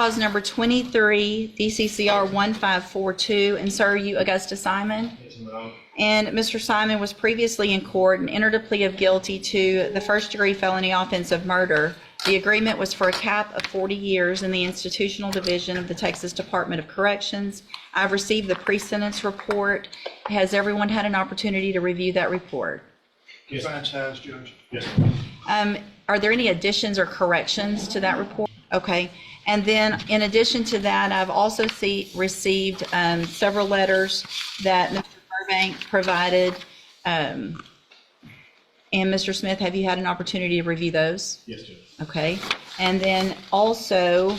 Cause number 23, DCCR 1542, and sir, you Agusta Simon? Yes, ma'am. And Mr. Simon was previously in court and entered a plea of guilty to the first-degree felony offense of murder. The agreement was for a cap of 40 years in the institutional division of the Texas Department of Corrections. I've received the pre-sentence report. Has everyone had an opportunity to review that report? Yes, franchise, Judge. Yes. Are there any additions or corrections to that report? Okay. And then in addition to that, I've also received several letters that Mr. Burbank provided. And Mr. Smith, have you had an opportunity to review those? Yes, Judge. Okay. And then also,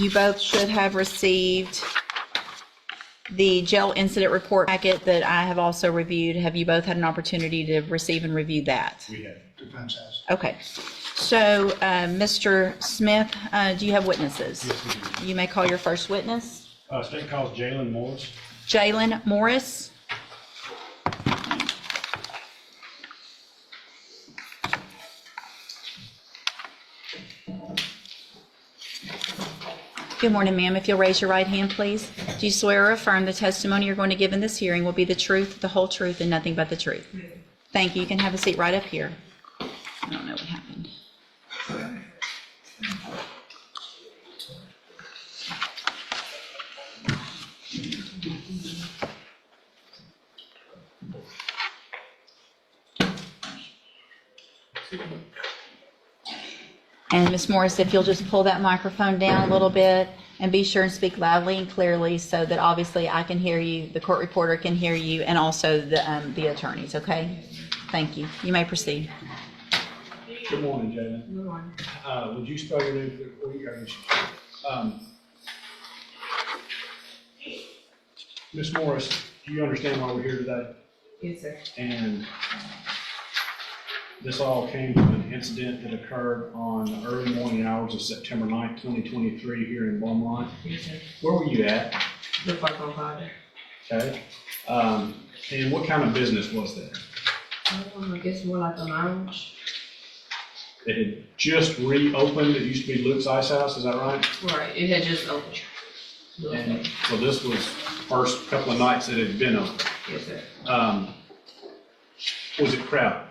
you both should have received the jail incident report packet that I have also reviewed. Have you both had an opportunity to receive and review that? We have. Franchise. Okay. So, Mr. Smith, do you have witnesses? Yes, we do. You may call your first witness. State calls Jalen Morris. Jalen Morris. Good morning, ma'am. If you'll raise your right hand, please. Do you swear or affirm the testimony you're going to give in this hearing will be the truth, the whole truth, and nothing but the truth? Thank you. You can have a seat right up here. I don't know what happened. And Ms. Morris, if you'll just pull that microphone down a little bit and be sure and speak loudly and clearly so that obviously I can hear you, the court reporter can hear you, and also the attorneys, okay? Thank you. You may proceed. Good morning, Jalen. Good morning. Would you spell your name for you? Ms. Morris, do you understand why we're here today? Yes, sir. And this all came from an incident that occurred on the early morning hours of September 9th, 2023 here in Beaumont. Yes, sir. Where were you at? The park on Carter. Okay. And what kind of business was that? I guess more like a lounge. It had just reopened. It used to be Luke's Ice House, is that right? Right. It had just opened. And so this was the first couple of nights that it had been open. Yes, sir. Was it crowded?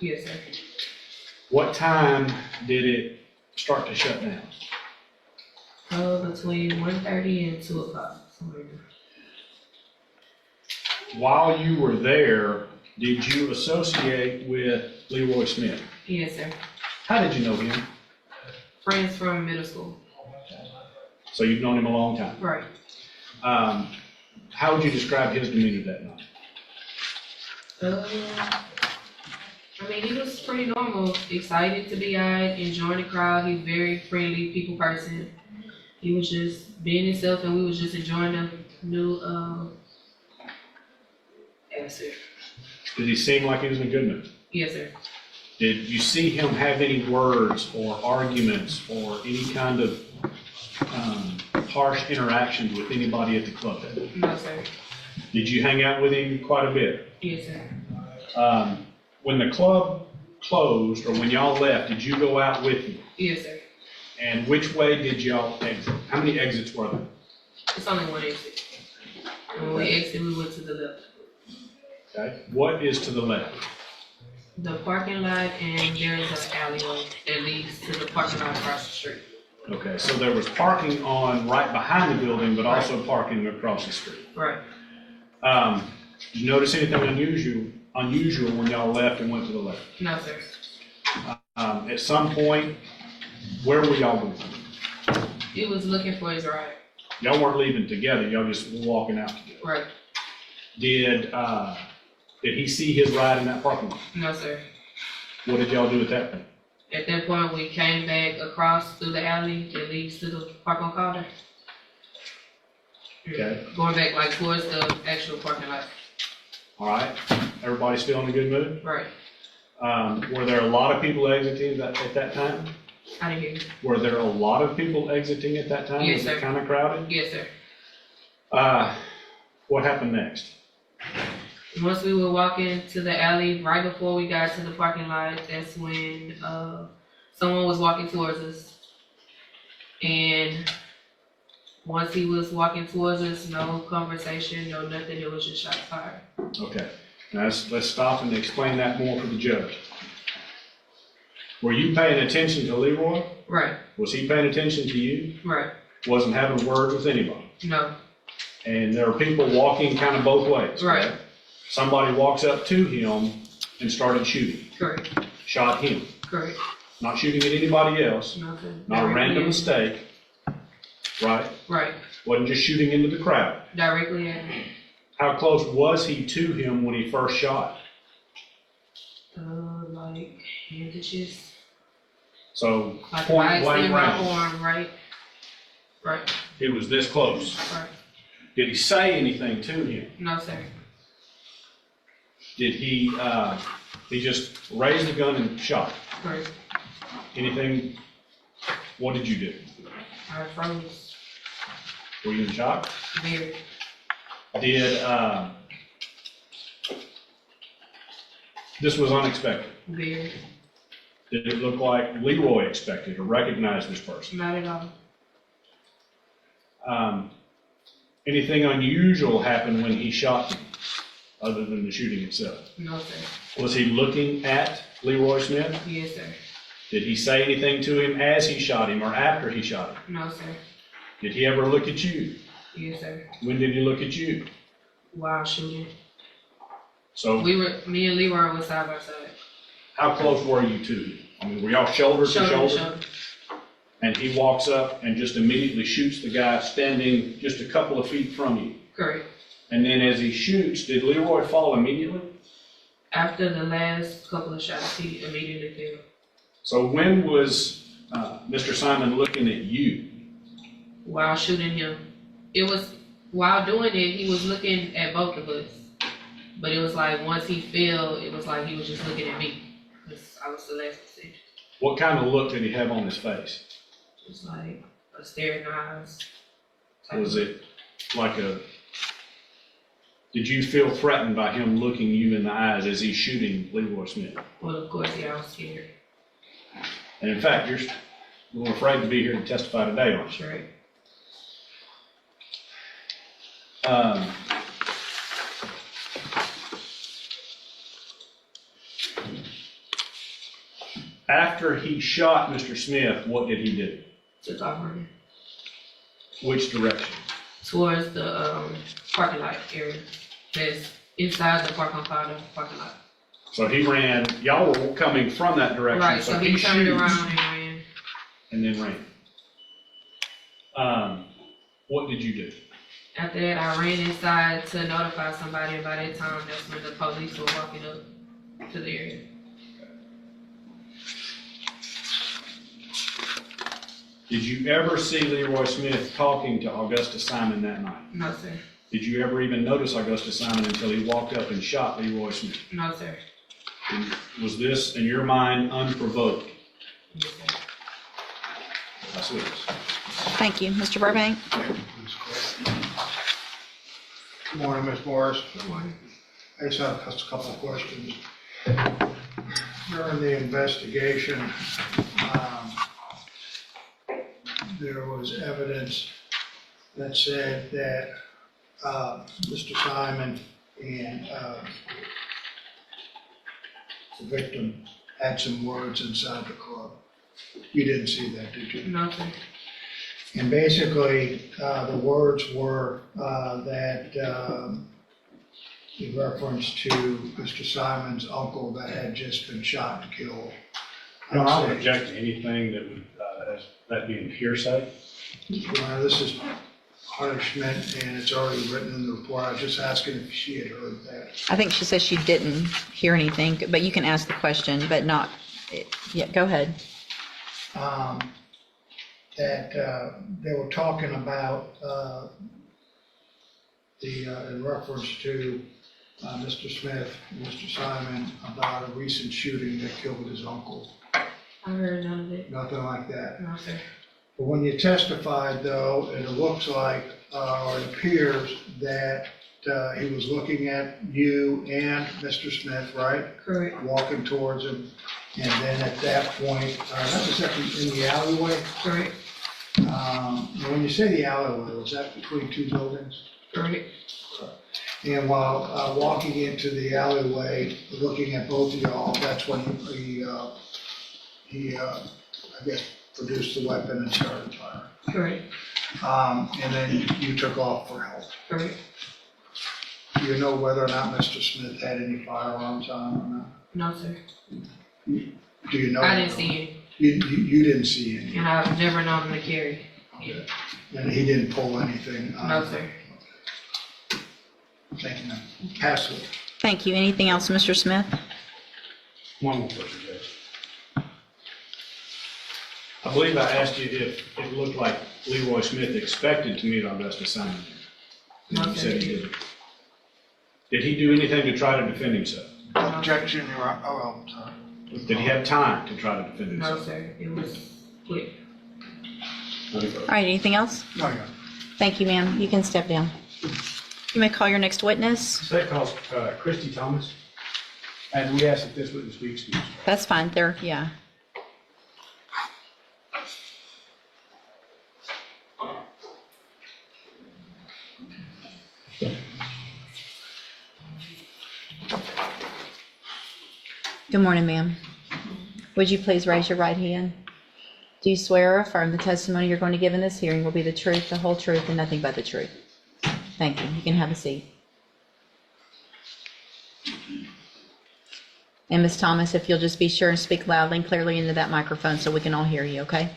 Yes, sir. What time did it start to shut down? Between 1:30 and 2 o'clock. Somewhere in there. While you were there, did you associate with Leroy Smith? Yes, sir. How did you know him? Friends from middle school. So you've known him a long time. Right. How would you describe his demeanor that night? I mean, he was pretty normal, excited to be out, enjoying the crowd. He's very friendly, people person. He was just being himself, and we was just enjoying the new atmosphere. Did he seem like he was in a good mood? Yes, sir. Did you see him have any words or arguments or any kind of harsh interactions with anybody at the club? No, sir. Did you hang out with him quite a bit? Yes, sir. When the club closed or when y'all left, did you go out with him? Yes, sir. And which way did y'all exit? How many exits were there? It's only one exit. When we exited, we went to the left. Okay. What is to the left? The parking lot, and there is an alleyway that leads to the parking lot across the street. Okay, so there was parking on right behind the building, but also parking across the street. Right. Did you notice anything unusual when y'all left and went to the left? No, sir. At some point, where were y'all going? He was looking for his ride. Y'all weren't leaving together, y'all just were walking out together. Right. Did he see his ride in that parking lot? No, sir. What did y'all do at that point? At that point, we came back across through the alley that leads to the park on Carter. Okay. Going back like towards the actual parking lot. All right, everybody still in a good mood? Right. Were there a lot of people exiting at that time? I didn't hear you. Were there a lot of people exiting at that time? Yes, Was sir. it kind of crowded? Yes, sir. What happened next? Once we were walking to the alley, right before we got to the parking lot, that's when someone was walking towards us. And once he was walking towards us, no conversation, no nothing, it was just shots fired. Okay, now let's stop and explain that more for the judge. Were you paying attention to Leroy? Right, Was he paying attention to you? right, Wasn't having words with anybody? no, And there are people walking kind of both ways, right, correct? Somebody walks up to him and started shooting, correct, shot him. correct, Not shooting at anybody else, nothing. not a random mistake, right? Right, Wasn't just shooting into the crowd. directly at him. How close was he to him when he first shot? Like hand to chest. So Like if point I blank extend my range. arm, right, right, He was this close. right. Did he say anything to him? No, sir. Did he just raised the gun and shot? Correct. Anything? What did you do? I froze. Were you in shock? Very. Did, this was unexpected. Very. Did it look like Leroy expected or recognized this person? Not at all. Anything unusual happened when he shot him, other than the shooting itself? No, sir. Was he looking at Leroy Smith? Yes, sir. Did he say anything to him as he shot him or after he shot him? No, sir. Did he ever look at you? Yes, sir. When did he look at you? While shooting. So Me and Leroy were side by side. how close were you to him? I mean, were y'all shoulder to Shoulder to shoulder? shoulder. And he walks up and just immediately shoots the guy standing just a couple of feet from you. Correct. And then as he shoots, did Leroy fall immediately? After the last couple of shots, he immediately fell. So when was Mr. Simon looking at you? While shooting him. It was, while doing it, he was looking at both of us. But it was like, once he fell, it was like he was just looking at me. Because I was the last to see. What kind of look did he have on his face? It was like a stare in the eyes. Was it like did you feel threatened by him looking you in the eyes as he's shooting Leroy Smith? Well, of course, yeah, I was scared. And in fact, you're a little afraid to be here to testify today, aren't you? Right. After he shot Mr. Smith, what did he do? Took off running. Which direction? Towards the parking lot area. That's inside the parking lot. So he ran, y'all were coming from that direction. Right, so he turned shoots around and ran. and then ran. What did you do? After that, I ran inside to notify somebody, and by that time, that's when the police were walking up to the area. Did you ever see Leroy Smith talking to Agusta Simon that night? No, sir. Did you ever even notice Agusta Simon until he walked up and shot Leroy Smith? No, sir. And was this, in your mind, unprovoked? Yes, sir. That's what it is. Thank you. Mr. Burbank? Good morning, Ms. Morris. Good morning. I just have just a couple of questions. During the investigation, there was evidence that said that Mr. Simon and the victim had some words inside the club. You didn't see that, did you? No, sir. And basically, the words were that in reference to Mr. Simon's uncle that had just been shot and killed. No, I would object to anything that would, that being hearsay. Well, this is punishment, and it's already written in the report. I was just asking if she had heard that. I think she says she didn't hear anything, but you can ask the question, but not, yeah, go ahead. That they were talking about in reference to Mr. Smith, Mr. Simon, about a recent shooting that killed his uncle. I heard none of it. Nothing like that. No, sir. But when you testified, though, it looks like, or it appears that he was looking at you and Mr. Smith, right? Correct. Walking towards him, and then at that point, that was in the alleyway, Correct. When you say the alleyway, was that between two buildings? Correct. And while walking into the alleyway, looking at both of y'all, that's when he I guess, produced the weapon and started firing. Correct. And then you took off for help. Correct. Do you know whether or not Mr. Smith had any firearms on him or not? No, sir. Do you know? I didn't see any, You didn't see any, and I've never known him to carry. and he didn't pull anything on No, him? sir. Thank you, ma'am. Pass it. Thank you. Anything else, Mr. Smith? One more question, Judge. I believe I asked you if it looked like Leroy Smith expected to meet Agusta Simon. No, You sir. said he didn't. Did he do anything to try to defend himself? Objection, Your Honor. Oh, I'm sorry. Did he have time to try to defend No, himself? sir. It was quick. Nothing further. All right, anything else? No, Your Honor. Thank you, ma'am. You can step down. You may call your next witness. State calls Christy Thomas, and we ask that this witness be excused. That's fine. There, yeah. Good morning, ma'am. Would you please raise your right hand? Do you swear or affirm the testimony you're going to give in this hearing will be the truth, the whole truth, and nothing but the truth? Thank you. You can have a seat. And Ms. Thomas, if you'll just be sure and speak loudly and clearly into that microphone so we can all hear you, okay?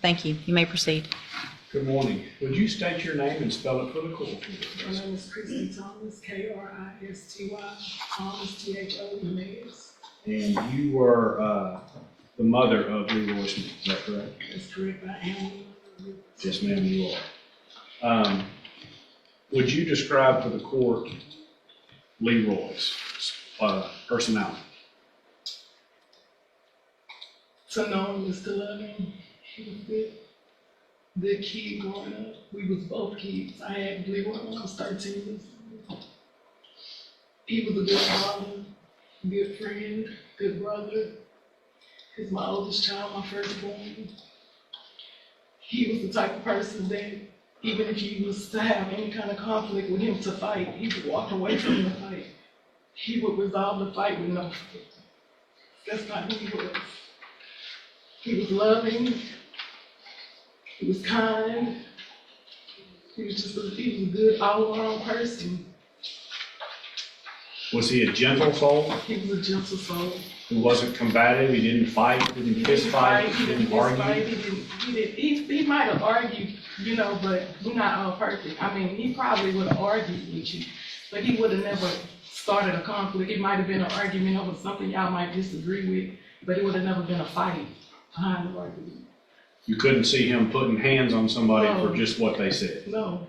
Thank you. You may proceed. Good morning. Would you state your name and spell it for the court? My name is Christy Thomas, K-R-I-S-T-Y, Thomas, T-H-O-M-A-S. And you were the mother of Leroy Smith, is that correct? That's correct, I am. Yes, ma'am, you are. Would you describe for the court Leroy's personality? To know him is to love him. He was good kid growing up. We was both kids. I had Leroy when I was 13. He was a good father, good friend, good brother. He's my oldest child, my firstborn. He was the type of person that even if you was to have any kind of conflict with him to fight, he would walk away from the fight. He would resolve the fight with no fight. That's not who he was. He was loving. He was kind. He was a good all-around person. Was he a gentle soul He was a gentle soul. who wasn't combative? He didn't fight, didn't fist fight, He didn't fist fight. argue? He might have argued, but we're not all perfect. I mean, he probably would have argued with you, but he would have never started a conflict. It might have been an argument over something y'all might disagree with, but it would have never been a fight behind the argument. You couldn't see him putting hands on somebody No. for just what they said. No.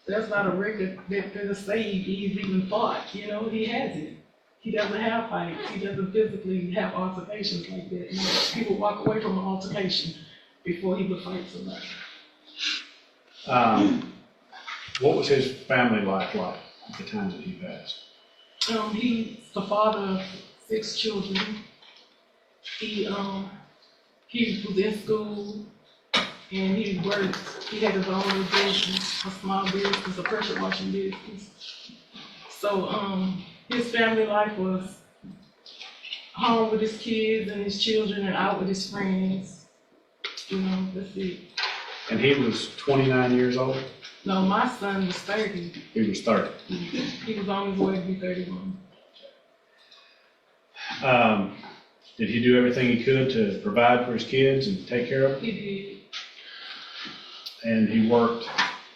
That's not a record that say he's even fought, he hasn't. He doesn't have fights, he doesn't physically have altercations like that. He would walk away from an altercation before he would fight somebody. What was his family life like at the time that he passed? He's the father of 6 children. He was in school and he worked. He had his own little business, a small business, a pressure washing business. So his family life was home with his kids and his children and out with his friends. That's it. And he was 29 years old? No, my son was 30. He was 30. He was on his way to be 31. Did he do everything he could to provide for his kids and take care of them? He did. And he worked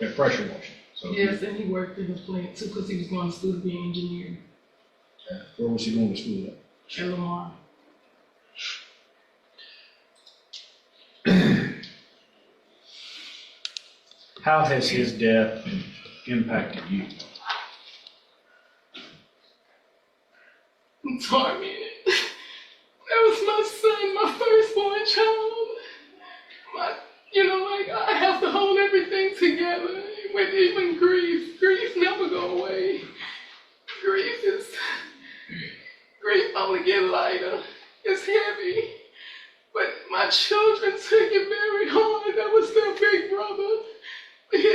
at pressure washing. So Yes, and he worked in the plant too because he was going to school to be an engineer where was he going to school at? at Lamar. How has his death impacted you? I'm tormented. That was my son, my firstborn child. I have to hold everything together with even grief. Grief never go away. Grief only get lighter. It's heavy. But my children took it very hard. That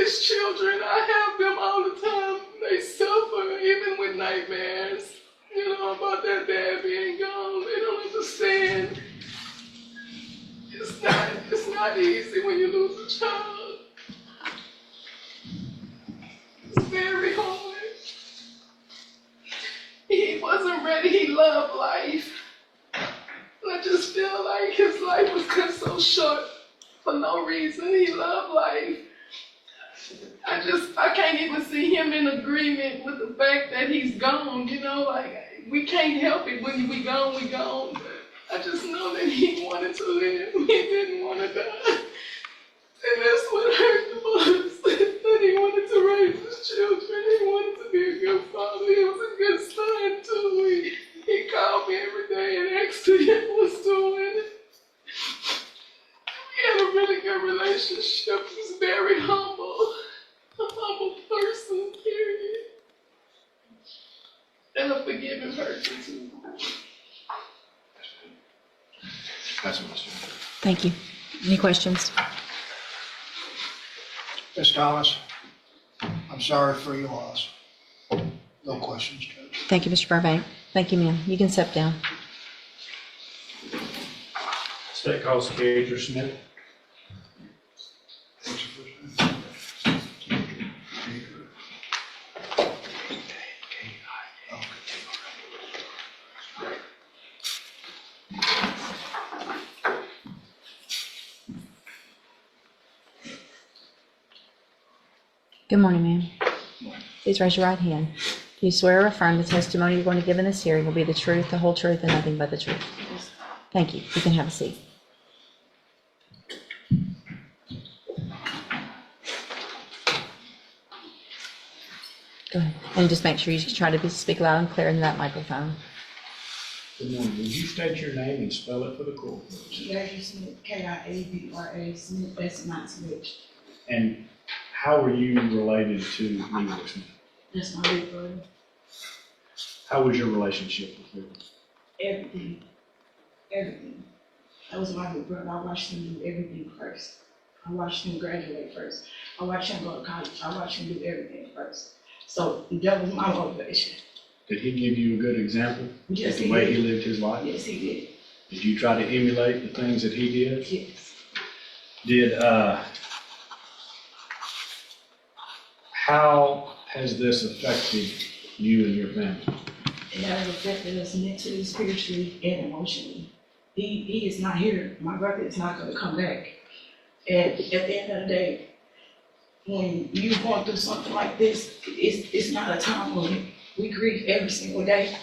his children, I have them all the time. They suffer, even with nightmares, you know, about their dad being gone. They don't understand. It's not easy when you lose a child. It's very hard. He wasn't ready. He loved life. And I just feel like his life was cut so short for no reason. He loved life. I can't even see him in agreement with the fact that he's gone, you know, like, we can't help it. When we gone, we gone. But I just know that he wanted to live. He didn't want to die. And that's what hurt the most, that he wanted to raise his children. He wanted to be a good father. He was a good son, too. He called me every day and asked me how I was doing. We had a really good relationship. He's very humble. A humble person, period. And a forgiving person, too. That's what I said. Thank you. Any questions? Ms. Thomas, I'm sorry for your loss. No questions, Judge. Thank you, Mr. Burbank. Thank you, ma'am. You can step down. State calls Leroy Smith. What's your first name? Good morning, ma'am. Please raise your right hand. Do you swear or affirm the testimony you're going to give in this hearing will be the truth, the whole truth, and nothing but the truth? Thank you. You can have a seat. Go ahead. And just make sure you try to speak loud and clear into that microphone. Good morning. Would you state your name and spell it for the court? Leroy Smith, Kiabra Smith, that's not Smith. And how are you related to Leroy Smith? That's my big brother. How was your relationship with him? Everything. Everything. That was my big brother. I watched him do everything first. I watched him graduate first. I watched him go to college. I watched him do everything first. So that was my motivation. Did he give you a good example Yes, of the he way did. he lived his life? Yes, he did. Did you try to emulate the things that he did? Yes. Did, how has this affected you and your family? It has affected us mentally, spiritually, and emotionally. He is not here. My brother is not going to come back. And at the end of the day, when you're going through something like this, it's not a time when we grieve every single day.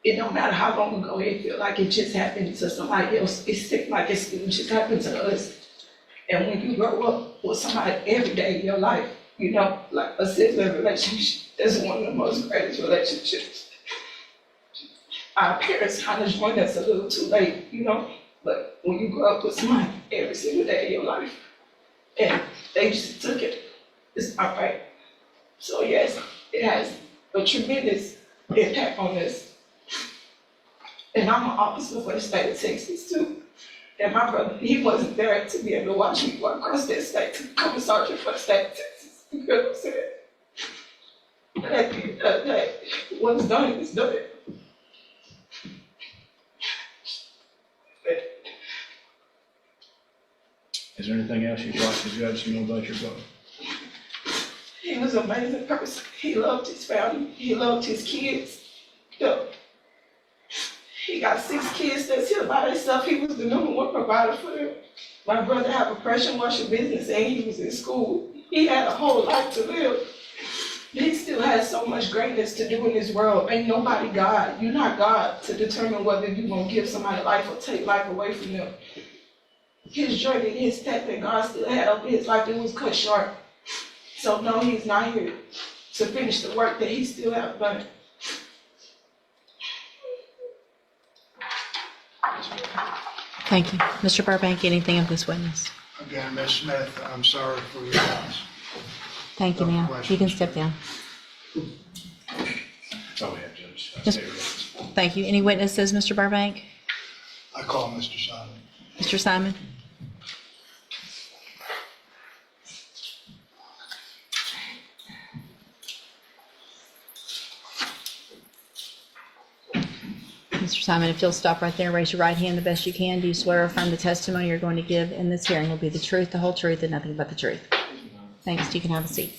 It don't matter how long ago it feel like it just happened to somebody else. It seems like it just happened to us. And when you grow up with somebody every day in your life, you know, like a sibling relationship, that's one of the most greatest relationships. Our parents kind of joined us a little too late, you know, but when you grow up with somebody every single day in your life, and they just took it, it's not right. So yes, it has a tremendous impact on us. And I'm an officer for the state of Texas too. And my brother, he wasn't there to be able to watch me walk across that state to become a sergeant for the state of Texas. You know what I'm saying? But at the end of the day, what's done is done. Is there anything else you'd like the judge to know about your brother? He was an amazing person. He loved his family. He loved his kids. He got 6 kids that's here by himself. He was the #1 provider for them. My brother had a pressure washer business and he was in school. He had a whole life to live. He still has so much greatness to do in this world. Ain't nobody God. You're not God to determine whether you're going to give somebody life or take life away from them. His journey, his path that God still had over his life, it was cut short. So no, he's not here to finish the work that he still has done. Thank you. Mr. Burbank, anything of this witness? Again, Ms. Smith, I'm sorry for your loss. Thank you, No ma'am. You can questions. step down. That's all we have, Judge. Yes. Thank you. Any witnesses, Mr. Burbank? I call Mr. Simon. Mr. Simon? Mr. Simon, if you'll stop right there, raise your right hand the best you can. Do you swear or affirm the testimony you're going to give in this hearing will be the truth, the whole truth, and nothing but the truth? Thanks. You can have a seat.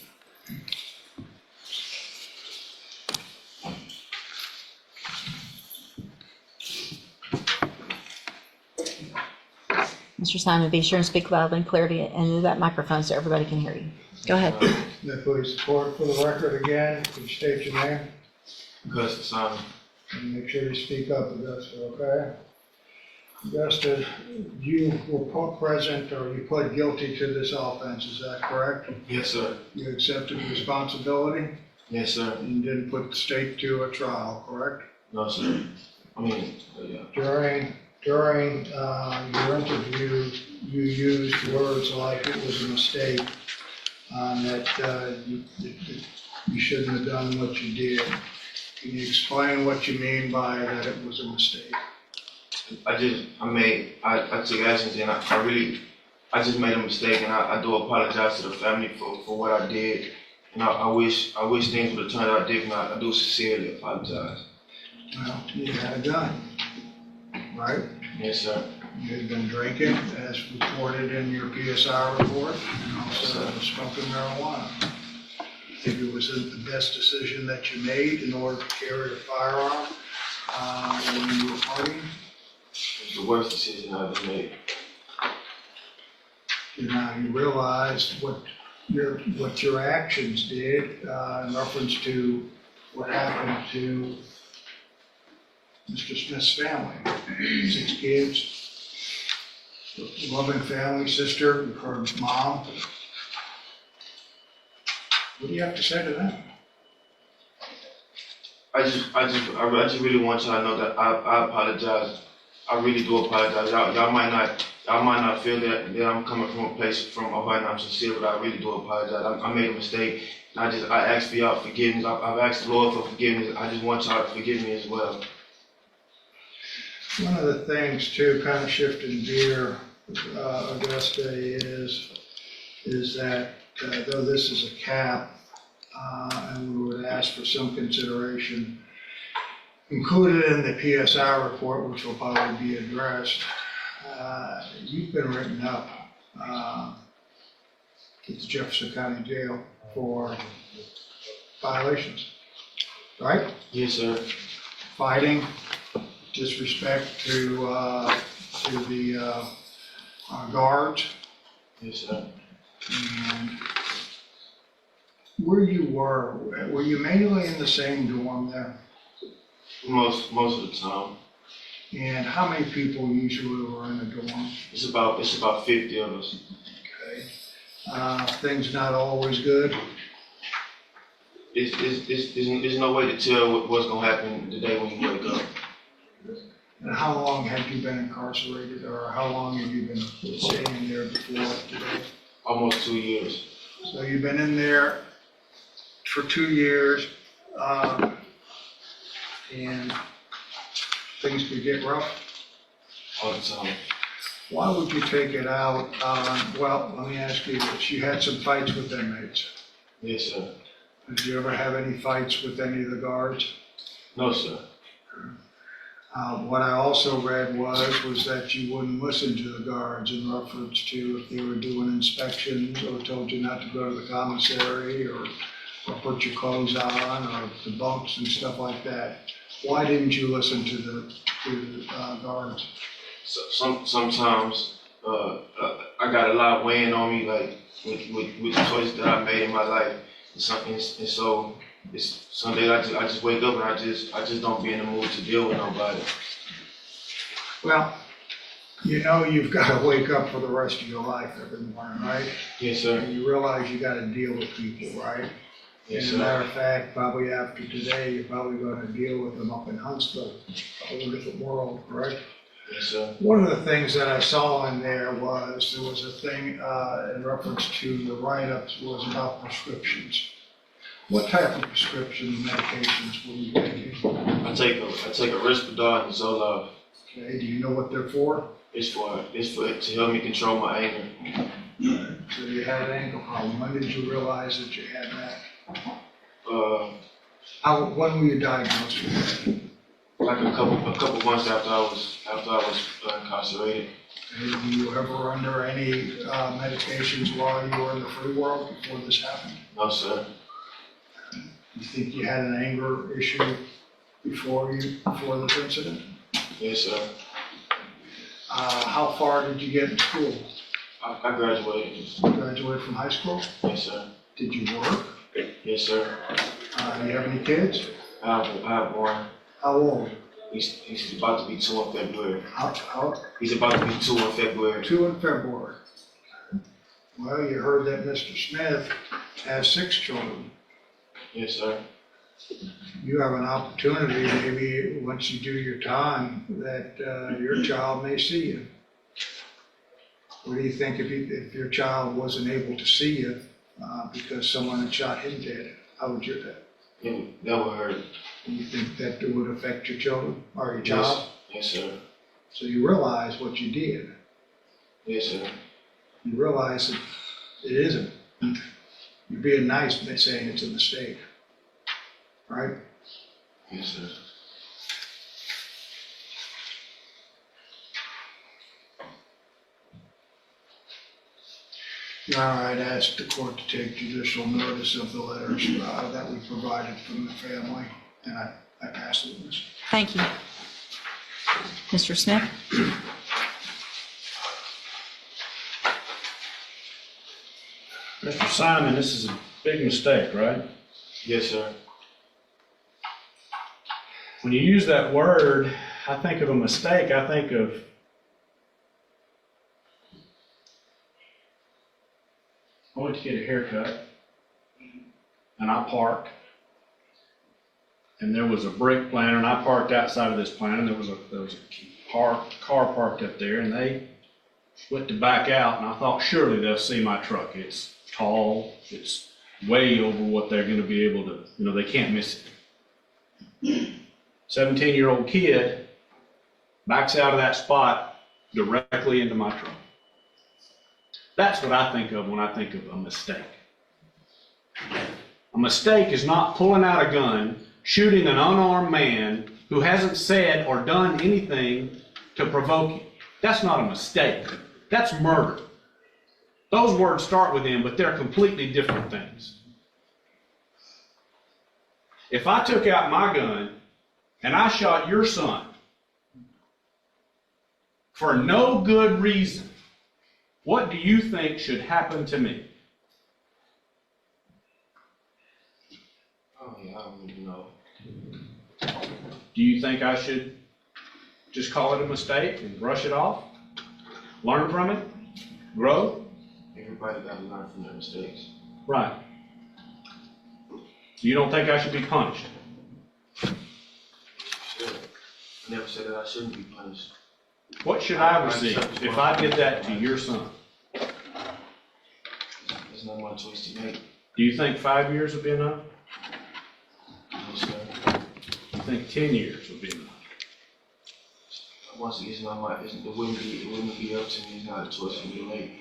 Mr. Simon, be sure and speak loudly and clearly into that microphone so everybody can hear you. Go ahead. The police report for the record again, could you state your name? Agusta Simon. And make sure you speak up, Augusta, okay? Augusta, you were present or you pled guilty to this offense, is that correct? Yes, sir. You accepted responsibility Yes, sir. and didn't put the state to a trial, correct? No, sir. I mean, yeah. During your interview, you used words like it was a mistake, that you shouldn't have done what you did. Can you explain what you mean by that it was a mistake? I took actions and I just made a mistake, and I do apologize to the family for what I did. And I wish things would have turned out different. I do sincerely apologize. Well, you had a gun, right? Yes, sir. You had been drinking, as reported in your PSI report, and also Yes, smoking marijuana. Think it was the best decision that you made in order to carry a firearm when you were partying? It's the worst decision I've ever made. Now, you realize what your actions did in reference to what happened to Mr. Smith's family. 6 kids, loving family, sister, her mom. What do you have to say to them? I just really want y'all to know that I apologize. I really do apologize. Y'all might not feel that I'm coming from a place from a heart and I'm sincere, but I really do apologize. I made a mistake. I asked for y'all forgiveness. I've asked the Lord for forgiveness. I just want y'all to forgive me as well. One of the things too, kind of shifting gear, Augusta, is that though this is a cap, and we would ask for some consideration included in the PSI report, which will probably be addressed, you've been written up at the Jefferson County Jail for violations, right? Yes, sir. Fighting, disrespect to the guards, Yes, sir. and were you mainly in the same dorm there? Most of the time. And how many people usually were in a dorm? It's about 50 of us. Okay. Things not always good? There's no way to tell what's gonna happen the day when you wake up. And how long have you been incarcerated, or how long have you been staying there before today? Almost 2 years. So you've been in there for 2 years, and things could get rough. All the time. Why would you take it out on, well, let me ask you this, you had some fights with inmates. Yes, sir. Did you ever have any fights with any of the guards? No, sir. What I also read was that you wouldn't listen to the guards in reference to if they were doing inspections or told you not to go to the commissary or put your clothes on or the bunks and stuff like that. Why didn't you listen to the guards? So sometimes I got a lot weighing on me, like with the choices that I made in my life, and so it's some days I just wake up and I just don't be in the mood to deal with nobody. Well, you know you've got to wake up for the rest of your life every morning, right? Yes, sir. And you realize you got to deal with people, right? Yes, As a matter of fact, probably after today, you're probably going to deal with them up in Huntsville, a whole different world, correct? Yes, sir. One of the things that I saw in there was a thing in reference to the write-ups was about prescriptions. What type of prescription medications were you taking? I take a Risperdal and Zoloft. Okay, do you know what they're for? It's for to help me control my anger. So you had an anger problem. When did you realize that you had that? When were you diagnosed with that? like a couple months after I was incarcerated. Were you ever under any medications while you were in the free world before this happened? No, sir. You think you had an anger issue before this incident? Yes, sir. How far did you get in school? I graduated. You graduated from high school? Yes, sir. Did you work? Yes, sir. Do you have any kids? I have one. How old? He's about to be 2 in February. How? He's about to be 2 in February. 2 in February. Well, you heard that Mr. Smith has 6 children. Yes, sir. You have an opportunity, maybe once you do your time, that your child may see you. What do you think if your child wasn't able to see you because someone had shot him dead? How would you? That would hurt. Do you think that it would affect your children or your child? Yes, sir. So you realize what you did. Yes, sir. You realize that it isn't. You're being nice by saying it's a mistake, right? Yes, sir. All right, I asked the court to take judicial notice of the letters that we provided from the family, and I pass the witness. Thank you. Mr. Smith? Mr. Simon, this is a big mistake, right? Yes, sir. When you use that word, I think of a mistake, I think of I went to get a haircut, and I parked, and there was a brick planter, and I parked outside of this planter, and there was a car parked up there, and they went to back out, and I thought surely they'll see my truck. It's tall, it's way over what they're going to be able to, they can't miss it. 17-year-old kid backs out of that spot directly into my truck. That's what I think of when I think of a mistake. A mistake is not pulling out a gun, shooting an unarmed man who hasn't said or done anything to provoke you. That's not a mistake. That's murder. Those words start with M, but they're completely different things. If I took out my gun and I shot your son for no good reason, what do you think should happen to me? Oh, yeah, I don't even know. Do you think I should just call it a mistake and brush it off? Learn from it? Grow? Everybody got to learn from their mistakes. Right. You don't think I should be punished? Sure. I never said that I shouldn't be punished. What should I receive if I did that to your son? There's not my choice to make. Do you think 5 years would be enough? No, sir. Do you think 10 years would be enough? Once again, it wouldn't be up to me. It's not a choice for me to make.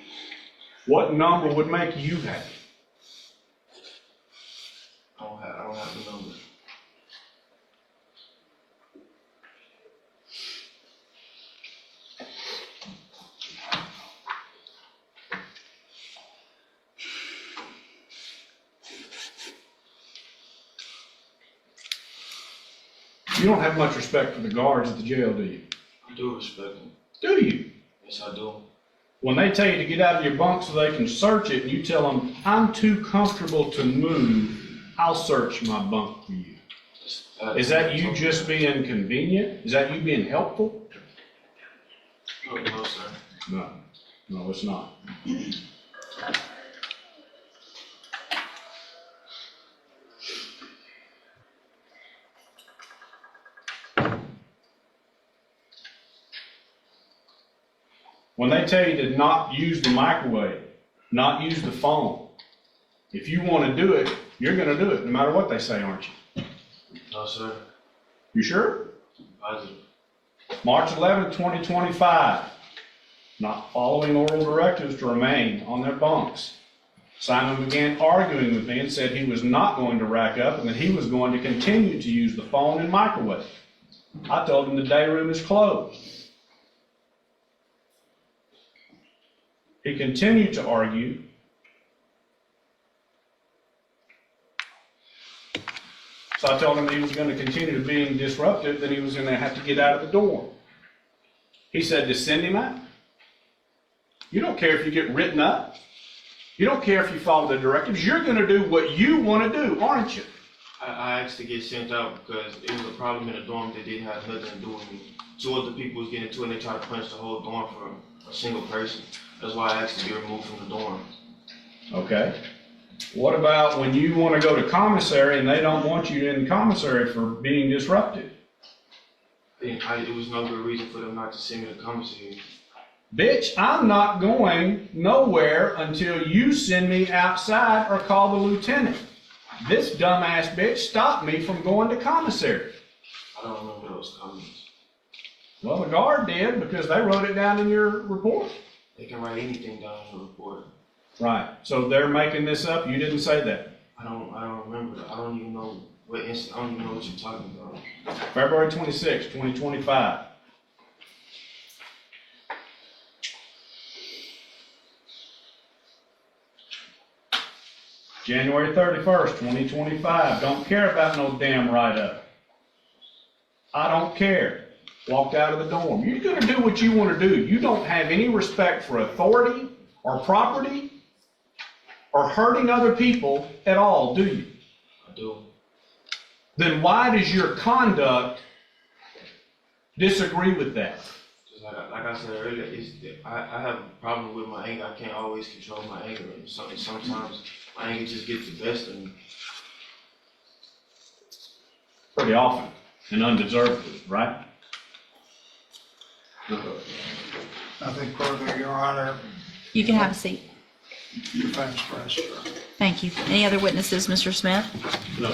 What number would make you happy? I don't have the number. You don't have much respect for the guards at the jail, do you? I do respect them. Do you? Yes, I do. When they tell you to get out of your bunk so they can search it, and you tell them, I'm too comfortable to move, I'll search my bunk for you. Is that you just being convenient? Is that you being helpful? No, sir. No, no, it's not. When they tell you to not use the microwave, not use the phone, if you want to do it, you're going to do it no matter what they say, aren't you? No, sir. You sure? Positive. March 11, 2025. Not following oral directives to remain on their bunks. Simon began arguing with me and said he was not going to rack up and that he was going to continue to use the phone and microwave. I told him the day room is closed. He continued to argue. So I told him he was going to continue to being disruptive, then he was going to have to get out of the dorm. He said to send him out. You don't care if you get written up. You don't care if you follow the directives. You're going to do what you want to do, aren't you? I asked to get sent out because it was a problem in the dorm that didn't have nothing to do with me. Two other people was getting into it and they tried to punch the whole dorm for a single person. That's why I asked to be removed from the dorm. Okay. What about when you want to go to commissary and they don't want you in commissary for being disruptive? It was no good reason for them not to send me to commissary. Bitch, I'm not going nowhere until you send me outside or call the lieutenant. This dumbass bitch stopped me from going to commissary. I don't remember those comments. Well, the guard did because they wrote it down in your report. They can write anything down in the report. Right. So they're making this up. You didn't say that. I don't remember that. I don't even know what incident. I don't even know what you're talking about. February 26, 2025. January 31st, 2025. Don't care about no damn write-up. I don't care. Walked out of the dorm. You're going to do what you want to do. You don't have any respect for authority or property or hurting other people at all, do you? I do. Then why does your conduct disagree with that? Just like I said earlier, I have a problem with my anger. I can't always control my anger. And sometimes my anger just gets the best of me. Pretty often and undeservedly, right? I think further, Your Honor, You can have a seat. defense pressure. Thank you. Any other witnesses, Mr. Smith? No.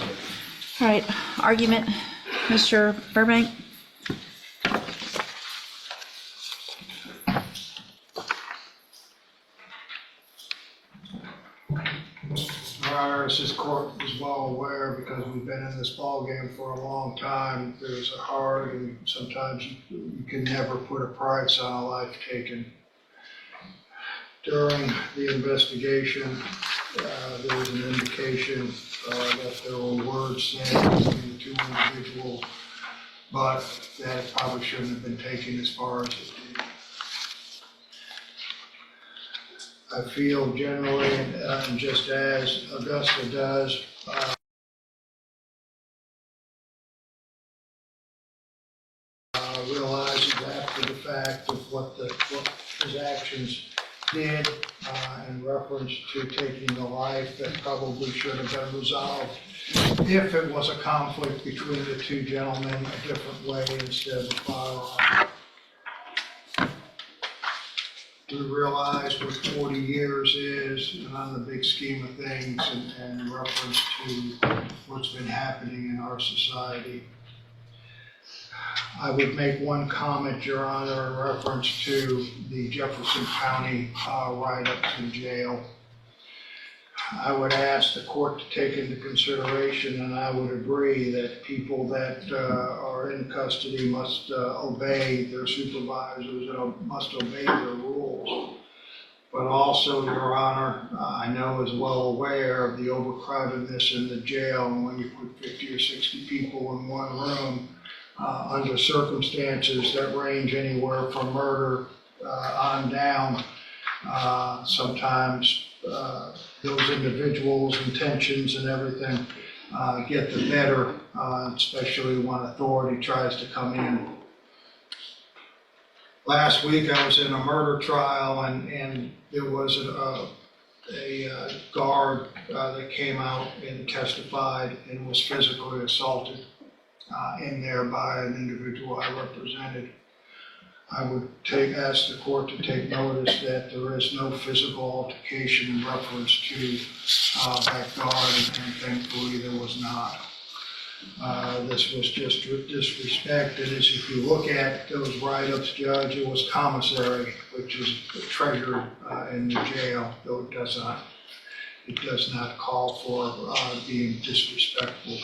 All right, argument, Mr. Burbank? Your Honor, as this court is well aware, because we've been in this ballgame for a long time, there's a hard and sometimes you can never put a price on a life taken. During the investigation, there was an indication that there were words said between the two individuals, but that it probably shouldn't have been taken as far as it did. I feel generally, and just as Augusta does, realizes after the fact of what his actions did in reference to taking the life that probably should have been resolved if it was a conflict between the two gentlemen a different way instead of a firearm. We realize what 40 years is, and on the big scheme of things, and in reference to what's been happening in our society. I would make one comment, Your Honor, in reference to the Jefferson County write-ups in jail. I would ask the court to take into consideration, and I would agree, that people that are in custody must obey their supervisors and must obey their rules. But also, Your Honor, I know is well aware of the overcrowdedness in the jail, and when you put 50 or 60 people in one room, under circumstances that range anywhere from murder on down, sometimes those individuals' intentions and everything get the better, especially when authority tries to come in. Last week I was in a murder trial and there was a guard that came out and testified and was physically assaulted in there by an individual I represented. I would ask the court to take notice that there is no physical altercation in reference to that guard, and thankfully there was not. This was just disrespect, and as if you look at those write-ups, Judge, it was commissary, which is treasured in the jail, though it does not call for being disrespectful.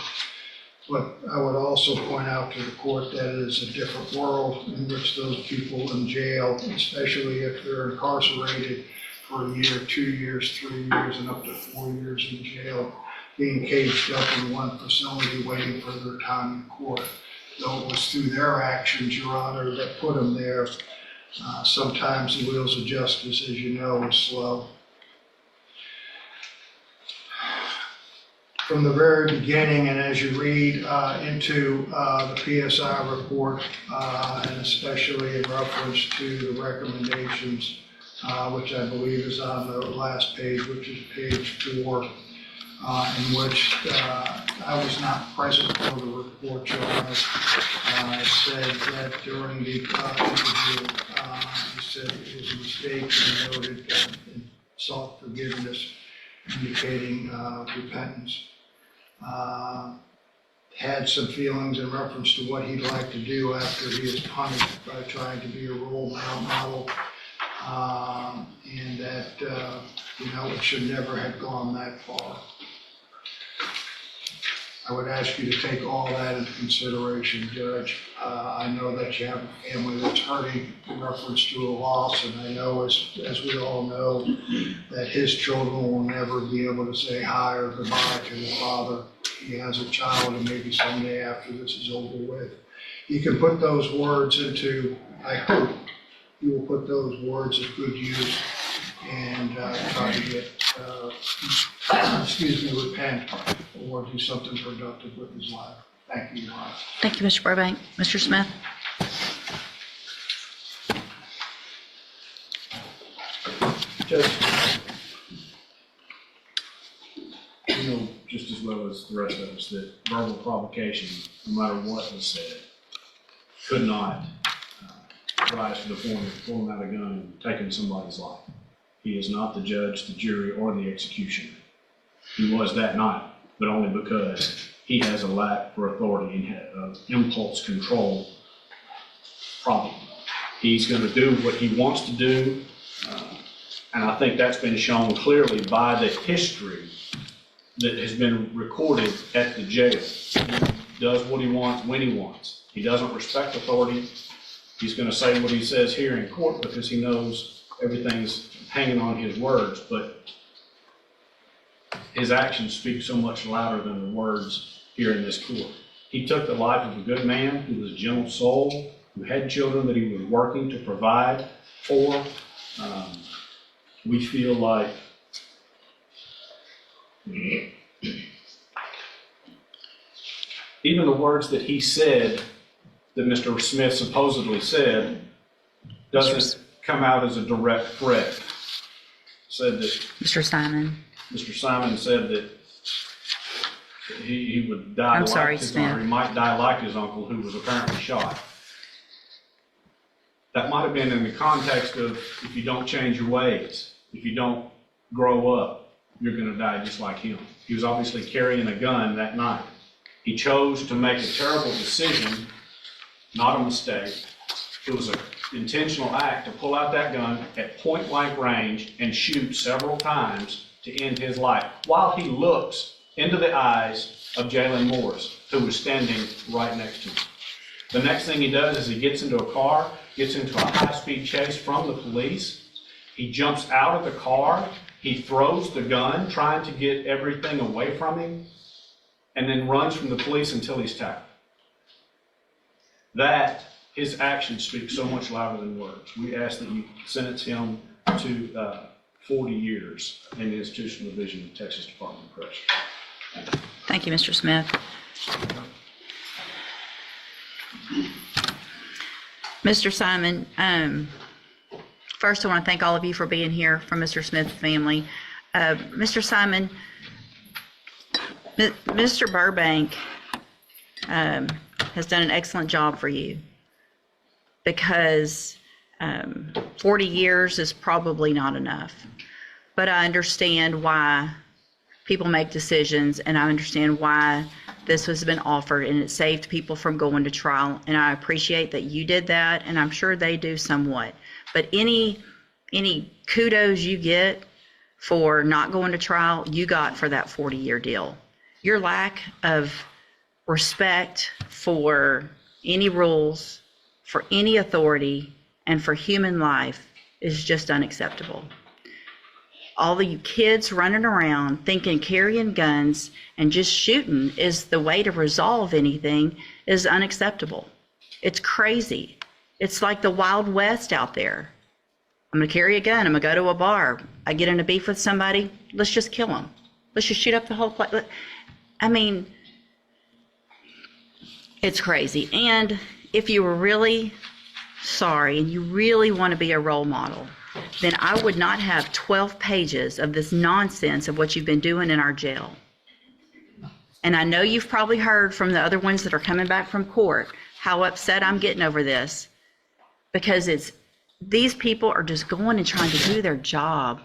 But I would also point out to the court that it is a different world in which those people in jail, especially if they're incarcerated for a year, 2 years, 3 years, and up to 4 years in jail, being caged up in one facility waiting for their time in court. Though it was through their actions, Your Honor, that put them there. Sometimes the wheels of justice, as you know, is slow. From the very beginning, and as you read into the PSI report, and especially in reference to the recommendations, which I believe is on the last page, which is page 4, in which I was not present for the report, Your Honor. It said that during the interview, he said it was a mistake, and noted and sought forgiveness, indicating repentance. Had some feelings in reference to what he'd like to do after he is punished by trying to be a role model, and that, it should never have gone that far. I would ask you to take all that into consideration, Judge. I know that you have a family that's hurting in reference to a loss, and I know, as we all know, that his children will never be able to say hi or goodbye to the father. He has a child, and maybe someday after this is over with, he can put those words into, I hope, he will put those words to good use and try to get, repent or do something productive with his life. Thank you, Your Honor. Thank you, Mr. Burbank. Mr. Smith? Judge, you know just as well as the rest of us that verbal provocation, no matter what was said, could not rise to the point of pulling out a gun and taking somebody's life. He is not the judge, the jury, or the executioner. He was that night, but only because he has a lack for authority and impulse control problem. He's going to do what he wants to do, and I think that's been shown clearly by the history that has been recorded at the jail. He does what he wants when he wants. He doesn't respect authority. He's going to say what he says here in court because he knows everything's hanging on his words, but his actions speak so much louder than the words here in this court. He took the life of a good man who was a gentle soul, who had children that he was working to provide for. We feel like even the words that he said, that Mr. Smith supposedly said, doesn't come out as a direct threat. Said that Mr. Simon? Mr. Simon said that he would die I'm like sorry, his Smith. uncle, or he might die like his uncle who was apparently shot. That might have been in the context of if you don't change your ways, if you don't grow up, you're going to die just like him. He was obviously carrying a gun that night. He chose to make a terrible decision, not a mistake. It was an intentional act to pull out that gun at point blank range and shoot several times to end his life while he looks into the eyes of Jalen Morris, who was standing right next to him. The next thing he does is he gets into a car, gets into a high-speed chase from the police. He jumps out of the car. He throws the gun, trying to get everything away from him, and then runs from the police until he's tackled. That, his actions speak so much louder than words. We ask that you sentence him to 40 years in the institutional division of Texas Department of Corrections. Thank you, Mr. Smith. Mr. Simon, first I want to thank all of you for being here from Mr. Smith's family. Mr. Simon, Mr. Burbank has done an excellent job for you because 40 years is probably not enough. But I understand why people make decisions, and I understand why this has been offered, and it saved people from going to trial. And I appreciate that you did that, and I'm sure they do somewhat. But any kudos you get for not going to trial, you got for that 40-year deal. Your lack of respect for any rules, for any authority, and for human life is just unacceptable. All of you kids running around thinking carrying guns and just shooting is the way to resolve anything is unacceptable. It's crazy. It's like the Wild West out there. I'm going to carry a gun. I'm going to go to a bar. I get in a beef with somebody. Let's just kill them. Let's just shoot up the whole place. I mean, it's crazy. And if you were really sorry and you really want to be a role model, then I would not have 12 pages of this nonsense of what you've been doing in our jail. And I know you've probably heard from the other ones that are coming back from court how upset I'm getting over this, because these people are just going and trying to do their job.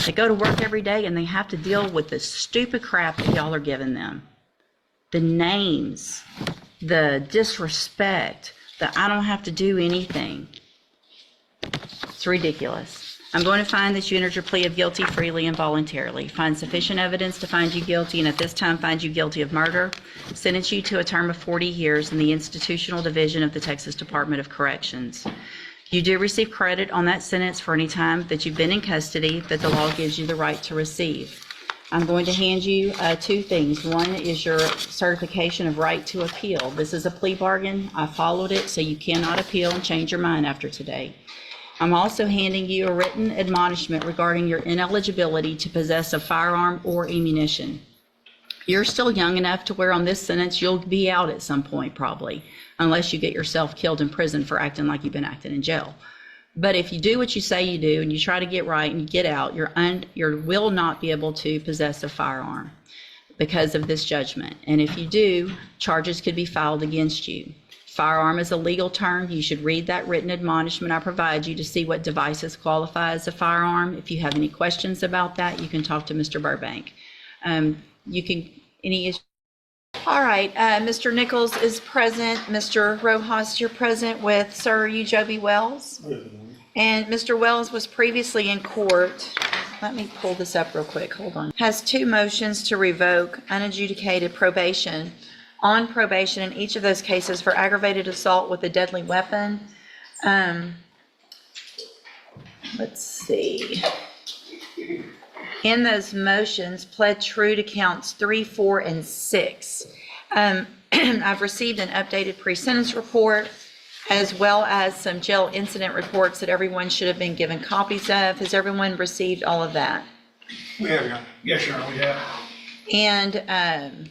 They go to work every day and they have to deal with the stupid crap that y'all are giving them. The names, the disrespect, the I don't have to do anything. It's ridiculous. I'm going to find that you entered your plea of guilty freely and voluntarily. Find sufficient evidence to find you guilty, and at this time find you guilty of murder. Sentence you to a term of 40 years in the Institutional Division of the Texas Department of Corrections. You do receive credit on that sentence for any time that you've been in custody that the law gives you the right to receive. I'm going to hand you two things. One is your certification of right to appeal. This is a plea bargain. I followed it, so you cannot appeal and change your mind after today. I'm also handing you a written admonishment regarding your ineligibility to possess a firearm or ammunition. You're still young enough to where on this sentence you'll be out at some point probably, unless you get yourself killed in prison for acting like you've been acting in jail. But if you do what you say you do and you try to get right and you get out, you will not be able to possess a firearm because of this judgment. And if you do, charges could be filed against you. Firearm is a legal term. You should read that written admonishment I provide you to see what devices qualify as a firearm. If you have any questions about that, you can talk to Mr. Burbank. All right, Mr. Nichols is present. Mr. Rojas, you're present with Sir Joby Wells. And Mr. Wells was previously in court. Let me pull this up real quick. Hold on. Has two motions to revoke unadjudicated probation on probation in each of those cases for aggravated assault with a deadly weapon. Let's see. In those motions, pled true to counts 3, 4, and 6. I've received an updated pre-sentence report as well as some jail incident reports that everyone should have been given copies of. Has everyone received all of that? We have, Your Honor. Yes, Your Honor, we have. And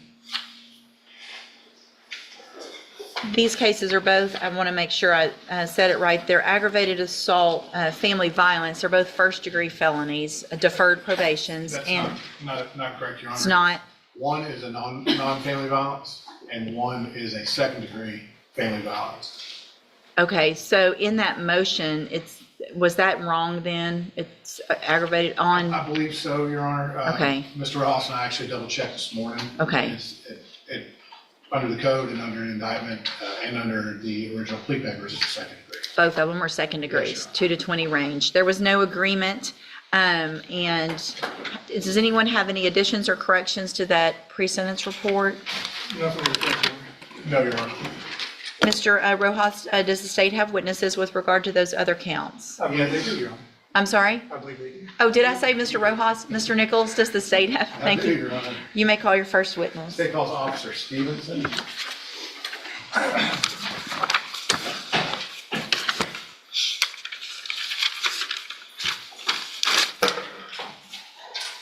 these cases are both, I want to make sure I said it right, they're aggravated assault, family violence. They're both first-degree felonies, deferred probations. That's and not correct, Your Honor. it's not. One is a non-family violence, and one is a second-degree family violence. Okay, so in that motion, was that wrong then? It's aggravated on, I believe so, Your Honor. Okay. Mr. Ross and I actually double-checked this morning. Okay. Under the code and under indictment and under the original plea papers, it's a second degree. both of them are second degrees, Yes, Your Honor. 2 to 20 range. There was no agreement. And does anyone have any additions or corrections to that pre-sentence report? Nothing to report, Your Honor. No, Your Honor. Mr. Rojas, does the state have witnesses with regard to those other counts? I believe they do, Your Honor. I'm sorry? I believe they do. Oh, did I say Mr. Rojas? Mr. Nichols, does the state have? Thank I do, you. Your Honor. You may call your first witness. State calls Officer Stevenson.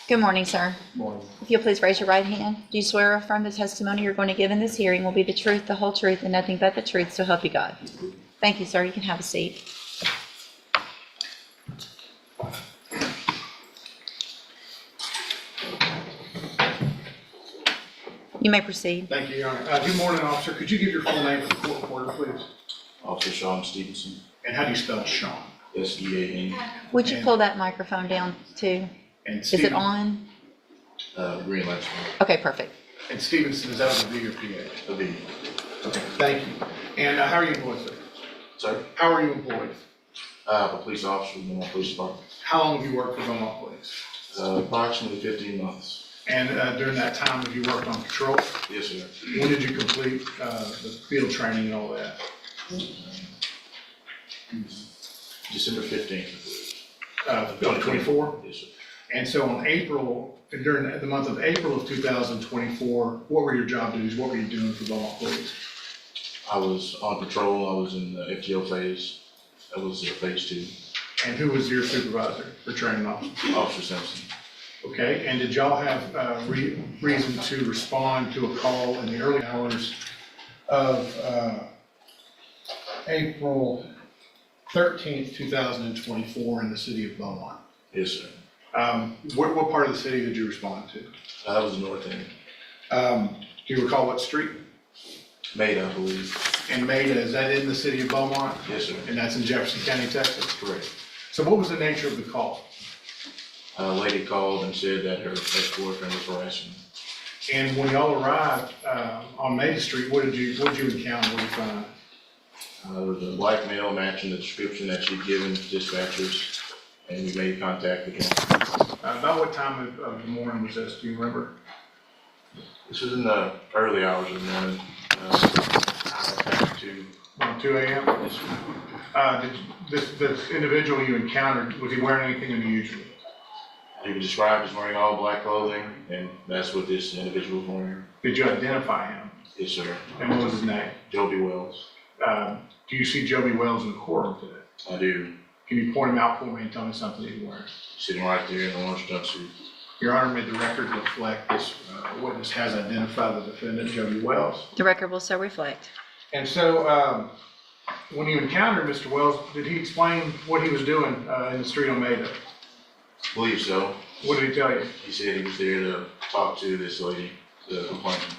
Good morning, sir. Morning. If you'll please raise your right hand. Do you swear or affirm the testimony you're going to give in this hearing will be the truth, the whole truth, and nothing but the truth, so help you God? Thank you, sir. You can have a seat. You may proceed. Thank you, Your Honor. Good morning, officer. Could you give your full name for the court reporter, please? Officer Sean Stevenson, And how do you spell Sean? SEAN, Would you pull that microphone down too? And Is it on? green lights, Okay, perfect. And Stevenson, is that on the V or PA? a V. Okay, thank you. And how are you employed, sir? Sorry, How are you employed? a police officer in the police department. How long have you worked for Beaumont Police? Approximately 15 months. And during that time, have you worked on patrol? Yes, sir. When did you complete the field training and all that? December 15th. 2024? Yes, sir. And so during the month of April of 2024, what were your job duties? What were you doing for Beaumont Police? I was on patrol. I was in the FTO phase. That was phase 2. And who was your supervisor for training officers? Officer Simpson. Okay, and did y'all have reason to respond to a call in the early hours of April 13th, 2024 in the city of Beaumont? Yes, sir. What part of the city did you respond to? That was the north end. Do you recall what street? Maida, I believe. And Maida, is that in the city of Beaumont? Yes, sir. And that's in Jefferson County, Texas? Correct. So what was the nature of the call? A lady called and said that her ex-boyfriend was harassing her. And when y'all arrived on Maida Street, what did you encounter? What did you find? There was a black male matching the description that she'd given dispatchers, and we made contact with him. About what time of the morning was this? Do you remember? This was in the early hours of the morning, to, Around 2 a.m.? yes, sir. This individual you encountered, was he wearing anything unusual? He was described as wearing all black clothing, and that's what this individual was wearing. Did you identify him? Yes, sir. And what was his name? Joby Wells. Do you see Joby Wells in the courtroom today? I do. Can you point him out for me and tell me something he's wearing? Sitting right there in the orange jumpsuit. Your Honor, may the record reflect this witness has identified the defendant, Joby Wells. The record will so reflect. And so, when you encountered Mr. Wells, did he explain what he was doing in the street on Maida? Believe so. What did he tell you? He said he was there to talk to this lady, the complainant.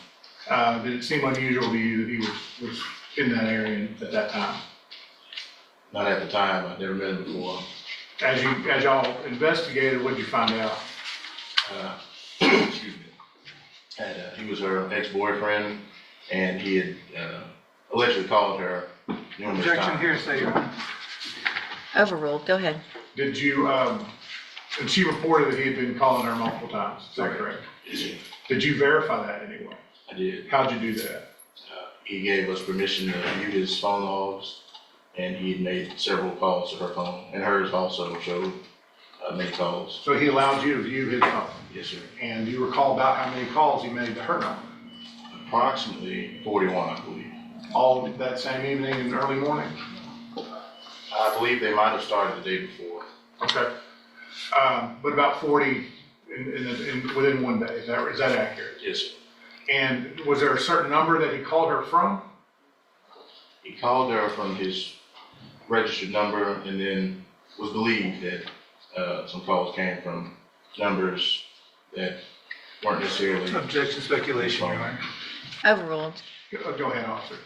Did it seem unusual to you that he was in that area at that time? Not at the time. I'd never met him before. As y'all investigated, what did you find out? Excuse me. He was her ex-boyfriend, and he had allegedly called her numerous times. hearsay, Your Honor. Overruled. Go ahead. Did you, and she reported that he had been calling her multiple times, is that correct? Yes, sir. Did you verify that anyway? I did. How'd you do that? He gave us permission to view his phone logs, and he had made several calls to her phone, and hers also showed many calls. So he allowed you to view his phone, Yes, sir. and you recall about how many calls he made to her number? Approximately 41, I believe. All that same evening and early morning? I believe they might have started the day before. Okay. But about 40 within one day, is that accurate? Yes, sir. And was there a certain number that he called her from? He called her from his registered number, and then was believed that some calls came from numbers that weren't necessarily. Objection, speculation, Your Honor. Overruled. Go ahead, officer.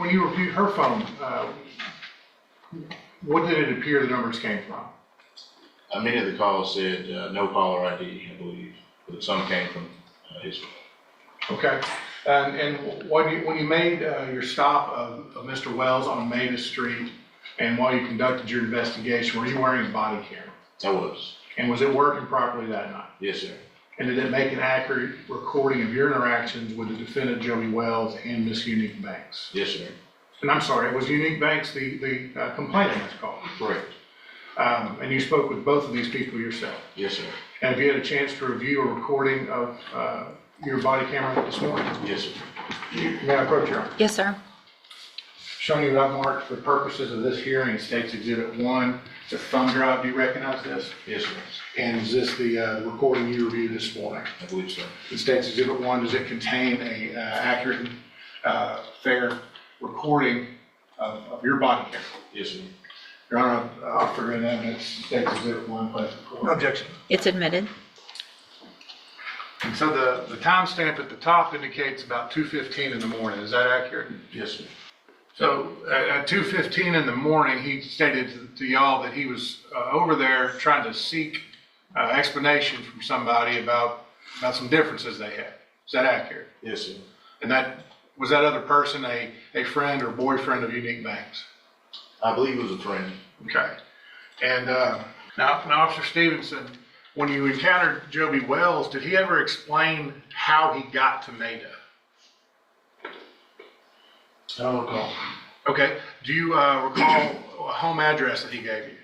When you reviewed her phone, what did it appear the numbers came from? Many of the calls said no caller ID, I believe, but some came from his phone. Okay. And when you made your stop of Mr. Wells on Maida Street, and while you conducted your investigation, were you wearing a body camera? I was. And was it working properly that night? Yes, sir. And did it make an accurate recording of your interactions with the defendant, Joby Wells, and Miss Unique Banks? Yes, sir. And I'm sorry, was Unique Banks the complainant that's called? Correct. And you spoke with both of these people yourself? Yes, sir. And have you had a chance to review a recording of your body camera this morning? Yes, sir. May I approach you? Yes, sir. Showing you I've marked for purposes of this hearing, State's Exhibit 1, it's a thumb drive. Do you recognize this? Yes, sir. And is this the recording you reviewed this morning? I believe so. The State's Exhibit 1, does it contain a accurate, fair recording of your body camera? Yes, sir. Your Honor, I'll offer in evidence, State's Exhibit 1, please record. Objection. It's admitted. And so the timestamp at the top indicates about 2:15 in the morning, is that accurate? Yes, sir. So at 2:15 in the morning, he stated to y'all that he was over there trying to seek explanation from somebody about some differences they had. Is that accurate? Yes, sir. And was that other person a friend or boyfriend of Unique Banks? I believe it was a friend. Okay. And now, Officer Stevenson, when you encountered Joby Wells, did he ever explain how he got to Maida? I don't recall. Okay, do you recall a home address that he gave you?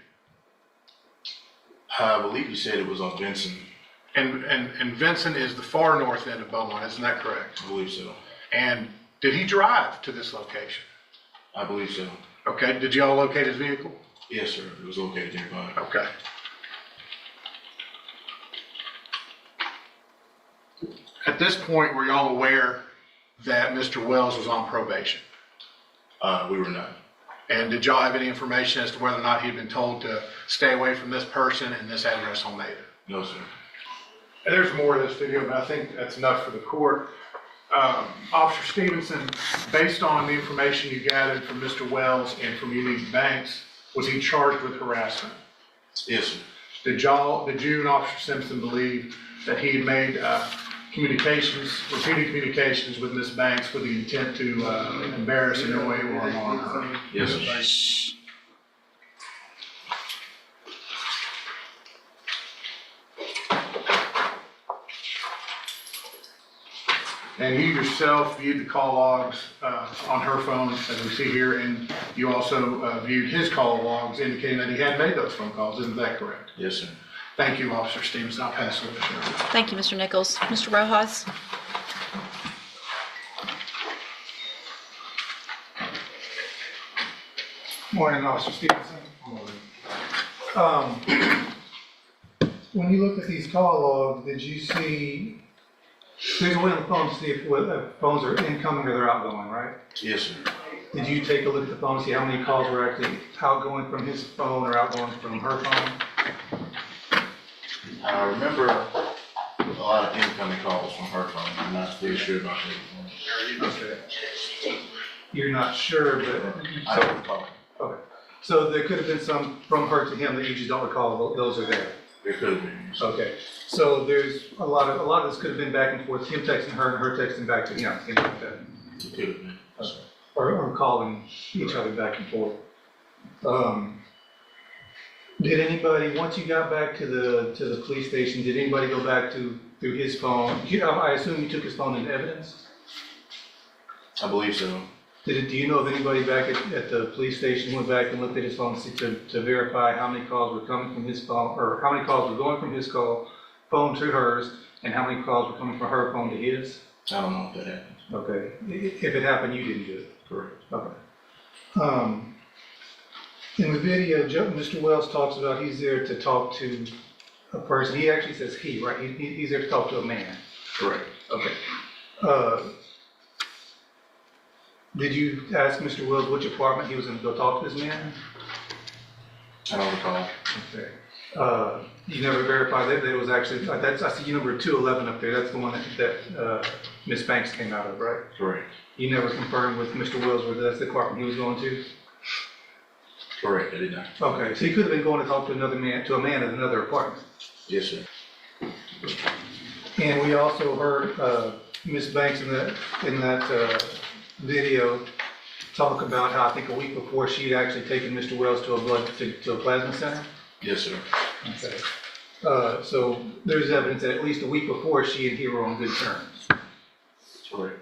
I believe he said it was on Vincent. And Vincent is the far north end of Beaumont, isn't that correct? I believe so. And did he drive to this location? I believe so. Okay, did y'all locate his vehicle? Yes, sir. It was located nearby. Okay. At this point, were y'all aware that Mr. Wells was on probation? We were not. And did y'all have any information as to whether or not he'd been told to stay away from this person and this address on Maida? No, sir. And there's more of this video, but I think that's enough for the court. Officer Stevenson, based on the information you gathered from Mr. Wells and from Unique Banks, was he charged with harassment? Yes, sir. Did you and Officer Simpson believe that he had made repeated communications with Ms. Banks with the intent to embarrass, annoy, or alarm her? Yes, sir. And you yourself viewed the call logs on her phone, as we see here, and you also viewed his call logs indicating that he had made those phone calls. Isn't that correct? Yes, sir. Thank you, Officer Stevenson. I'll pass it over to Sheriff. Thank you, Mr. Nichols. Mr. Rojas? Morning, Officer Stevenson. When you looked at these call logs, did you see, there's a way on the phone to see if phones are incoming or they're outgoing, right? Yes, sir. Did you take a look at the phone, see how many calls were actually outgoing from his phone or outgoing from her phone? I remember a lot of incoming calls from her phone. I'm not really sure about that. Okay. You're not sure, but. I don't recall. Okay. So there could have been some from her to him that you just don't recall, those are there. It could have been. Okay. So there's a lot of this could have been back and forth, him texting her and her texting back to him, things like that. It could have been. Okay. Or calling each other back and forth. Did anybody, once you got back to the police station, did anybody go back through his phone? I assume you took his phone into evidence? I believe so. Do you know if anybody back at the police station went back and looked at his phone to verify how many calls were coming from his phone, or how many calls were going from his phone to hers, and how many calls were coming from her phone to his? I don't know if that happened. Okay. If it happened, you didn't do it? Correct. Okay. In the video, Mr. Wells talks about he's there to talk to a person. He actually says he, right? He's there to talk to a man. Correct. Okay. Did you ask Mr. Wells which apartment he was going to go talk to this man? I don't recall. Okay. You never verified that it was actually, I see you number 211 up there. That's the one that Ms. Banks came out of, right? Correct. You never confirmed with Mr. Wells whether that's the apartment he was going to? Correct, I did not. Okay, so he could have been going to talk to a man at another apartment. Yes, sir. And we also heard Ms. Banks in that video talk about how I think a week before she'd actually taken Mr. Wells to a plasma center. Yes, sir. Okay. So there's evidence that at least a week before she and he were on good terms. Correct.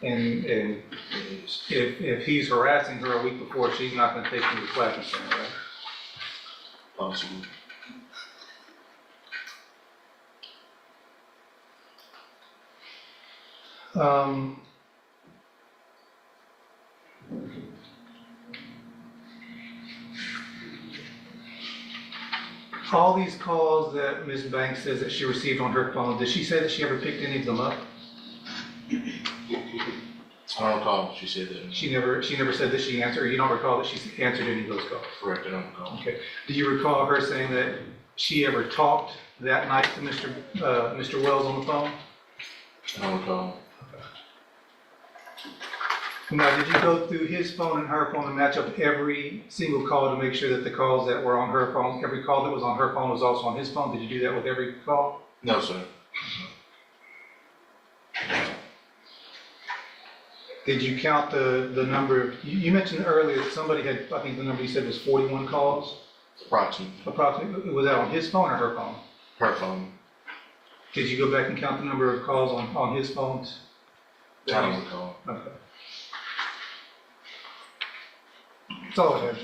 And if he's harassing her a week before, she's not going to take him to the plasma center, right? Possible. All these calls that Ms. Banks says that she received on her phone, did she say that she ever picked any of them up? I don't recall if she said that. She never said that she answered, or you don't recall that she answered any of those calls? Correct, I don't recall. Okay. Do you recall her saying that she ever talked that night to Mr. Wells on the phone? I don't recall. Now, did you go through his phone and her phone and match up every single call to make sure that the calls that were on her phone, every call that was on her phone was also on his phone? Did you do that with every call? No, sir. Did you count the number of, you mentioned earlier that somebody had, I think the number you said was 41 calls? Approximately, Was that on his phone or her phone? her phone. Did you go back and count the number of calls on his phones? I don't recall. Okay. That's all I have.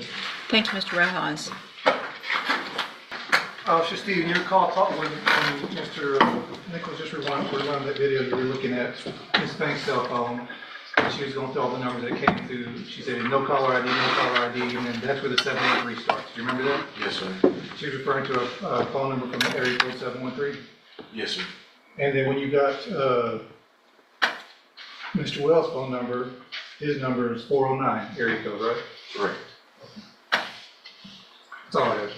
Thank you, Mr. Rojas. Officer Stephen, your call when Mr. Nichols just rewound that video you were looking at, Ms. Banks' cell phone. She was going through all the numbers that came through. She said no caller ID, no caller ID, and then that's where the 713 starts. Do you remember that? Yes, sir. She was referring to a phone number from the area code 713. Yes, sir. And then when you got Mr. Wells' phone number, his number is 409 area code, right? Correct. That's all I have.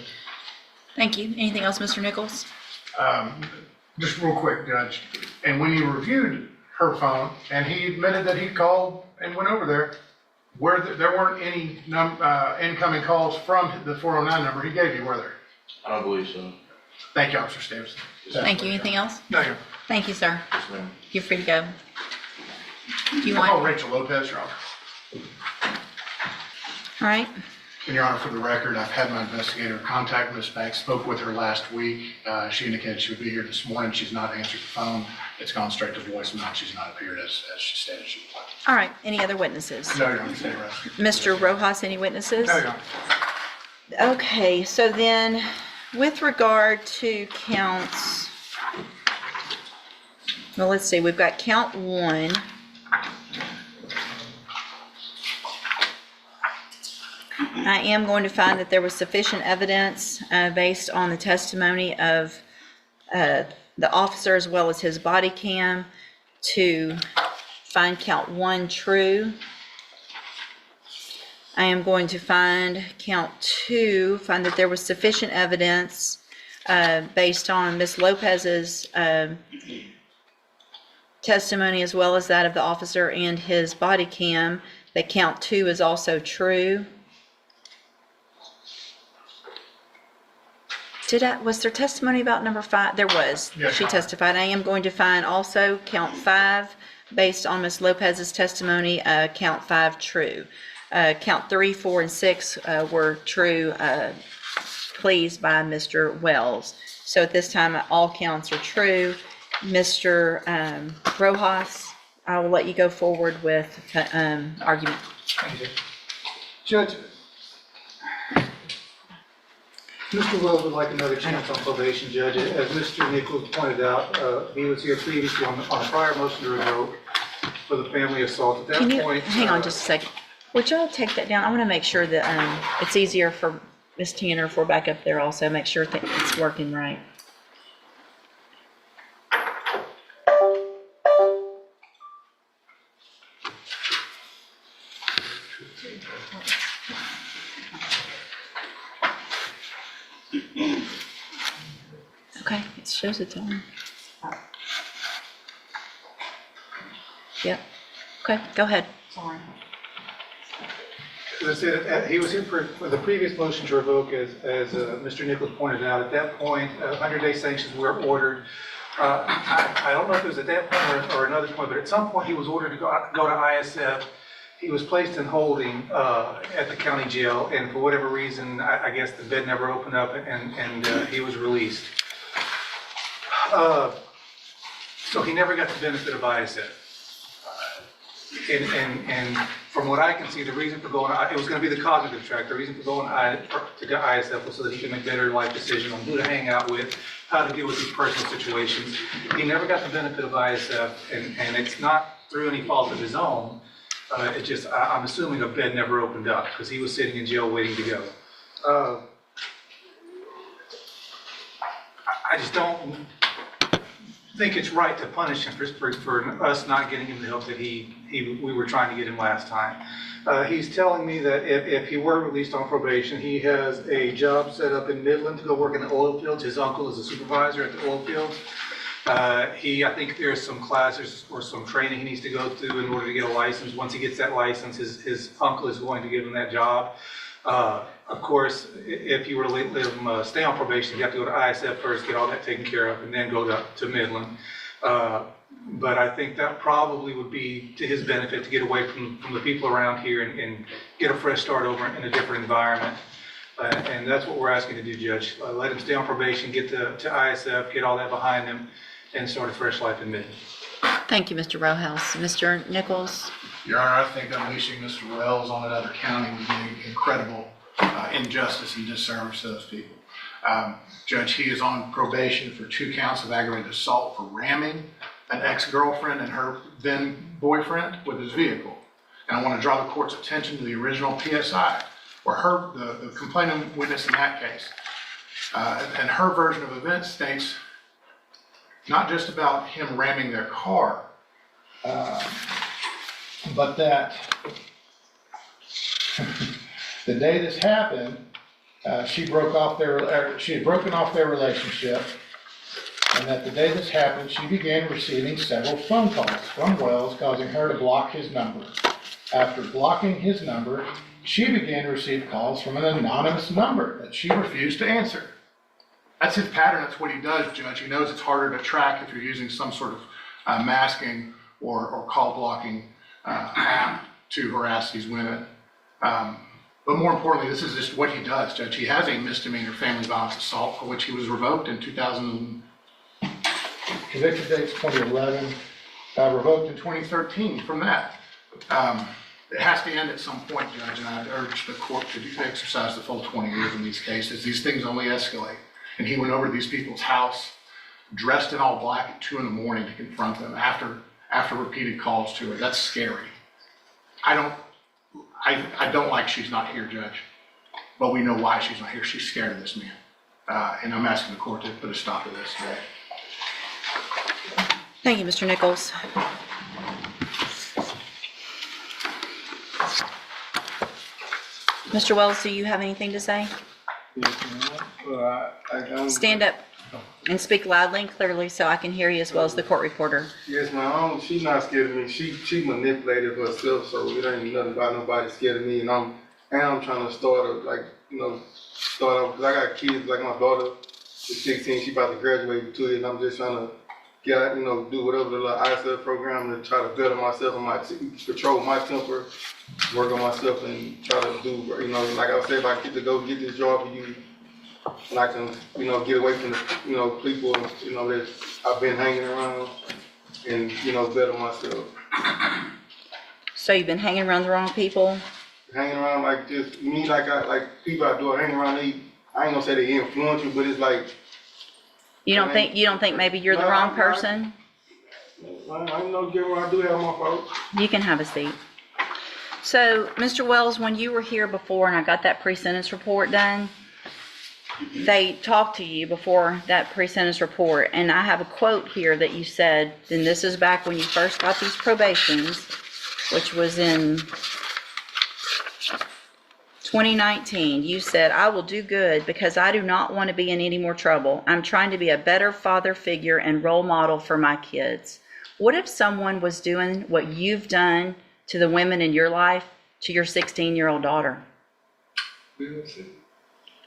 Thank you. Anything else, Mr. Nichols? Just real quick, Judge, and when you reviewed her phone, and he admitted that he called and went over there, there weren't any incoming calls from the 409 number he gave you, were there? I don't believe so. Thank you, Officer Stevenson. Thank you. Anything else? No, you're. Thank you, sir. Yes, ma'am. You're free to go. Do you I'll call want? Rachel Lopez, Your Honor. All right. And Your Honor, for the record, I've had my investigator contact Ms. Banks, spoke with her last week. She indicated she would be here this morning. She's not answered the phone. It's gone straight to voicemail. She's not appeared as she stated she would. All right. Any other witnesses? No, Your Honor, stay rest. Mr. Rojas, any witnesses? No, Your Honor. Okay, so then with regard to counts, well, let's see, we've got count 1. I am going to find that there was sufficient evidence based on the testimony of the officer as well as his body cam to find count 1 true. I am going to find count 2, find that there was sufficient evidence based on Ms. Lopez's testimony as well as that of the officer and his body cam, that count 2 is also true. Was there testimony about number 5? There was. Yes, She Your Honor. testified. I am going to find also count 5 based on Ms. Lopez's testimony, count 5 true. Count 3, 4, and 6 were true pleas by Mr. Wells. So at this time, all counts are true. Mr. Rojas, I will let you go forward with argument. Thank you. Judge, Mr. Wells would like another chance on probation, Judge. As Mr. Nichols pointed out, he was here previously on a prior motion to revoke for the family assault. At that Can you, point, hang on just a second. Would y'all take that down? I want to make sure that it's easier for Ms. Tanner if we're back up there also, make sure that it's working right. Okay, it shows it's on. Yep. Okay, go ahead. Sorry. As I said, he was here for the previous motion to revoke, as Mr. Nichols pointed out. At that point, 100-day sanctions were ordered. I don't know if it was at that point or another point, but at some point he was ordered to go to ISF. He was placed in holding at the county jail, and for whatever reason, I guess the bed never opened up, and he was released. So he never got the benefit of ISF. And from what I can see, the reason for going, it was going to be the cognitive track. The reason for going to ISF was so that he could make better life decisions on who to hang out with, how to deal with these personal situations. He never got the benefit of ISF, and it's not through any fault of his own. It just, I'm assuming a bed never opened up because he was sitting in jail waiting to go. I just don't think it's right to punish him for us not getting him the help that we were trying to get him last time. He's telling me that if he were released on probation, he has a job set up in Midland to go work in the oil fields. His uncle is a supervisor at the oil fields. I think there's some classes or some training he needs to go through in order to get a license. Once he gets that license, his uncle is going to give him that job. Of course, if you were to let him stay on probation, you have to go to ISF first, get all that taken care of, and then go to Midland. But I think that probably would be to his benefit to get away from the people around here and get a fresh start over in a different environment. And that's what we're asking to do, Judge. Let him stay on probation, get to ISF, get all that behind him, and start a fresh life in Midland. Thank you, Mr. Rojas. Mr. Nichols? Your Honor, I think unleashing Mr. Wells on another county would be an incredible injustice and disservice to those people. Judge, he is on probation for 2 counts of aggravated assault for ramming an ex-girlfriend and her then boyfriend with his vehicle. And I want to draw the court's attention to the original PSI, where the complaining witness in that case, and her version of events states not just about him ramming their car, but that the day this happened, she had broken off their relationship, and that the day this happened, she began receiving several phone calls from Wells, causing her to block his number. After blocking his number, she began to receive calls from an anonymous number that she refused to answer. That's his pattern. That's what he does, Judge. He knows it's harder to track if you're using some sort of masking or call blocking app to harass these women. But more importantly, this is just what he does, Judge. He has a misdemeanor family violence assault for which he was revoked in 2000. Conviction date's 2011, revoked in 2013 from that. It has to end at some point, Judge, and I urge the court to exercise the full 20 years in these cases. These things only escalate. And he went over to these people's house, dressed in all black at 2 in the morning to confront them after repeated calls to her. That's scary. I don't like she's not here, Judge, but we know why she's not here. She's scared of this man. And I'm asking the court to put a stop to this today. Thank you, Mr. Nichols. Mr. Wells, do you have anything to say? Stand up and speak loudly and clearly so I can hear you as well as the court reporter. Yes, ma'am. She's not scared of me. She manipulated herself, so it ain't nothing about nobody scared of me. And I'm trying to start up, because I got kids, like my daughter is 16, she about to graduate in 2 years, and I'm just trying to get, do whatever the little ISF program to try to better myself and control my temper, work on myself, and try to do, like I said, if I get to go get this job for you, and I can, get away from the, people, that I've been hanging around and, better myself. So you've been hanging around the wrong people? Hanging around like just me, like people I do hanging around. I ain't gonna say they influence you, but it's like You don't think maybe you're the wrong person? I know, I do have my fault. You can have a seat. So, Mr. Wells, when you were here before and I got that pre-sentence report done, they talked to you before that pre-sentence report, and I have a quote here that you said, and this is back when you first got these probations, which was in 2019. You said, "I will do good because I do not want to be in any more trouble. I'm trying to be a better father figure and role model for my kids." What if someone was doing what you've done to the women in your life to your 16-year-old daughter? Be upset.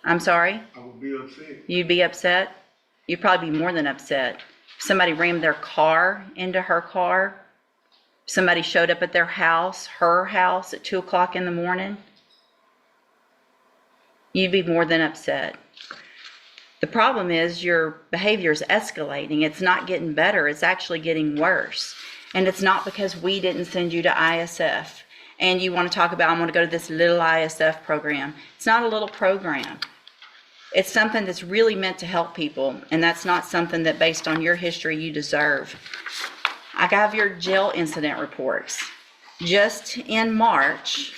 I'm sorry? I would be upset. You'd be upset? You'd probably be more than upset. If somebody rammed their car into her car, somebody showed up at their house, her house, at 2 o'clock in the morning, you'd be more than upset. The problem is your behavior is escalating. It's not getting better. It's actually getting worse. And it's not because we didn't send you to ISF. And you want to talk about, I'm going to go to this little ISF program. It's not a little program. It's something that's really meant to help people. And that's not something that, based on your history, you deserve. I got your jail incident reports. Just in March,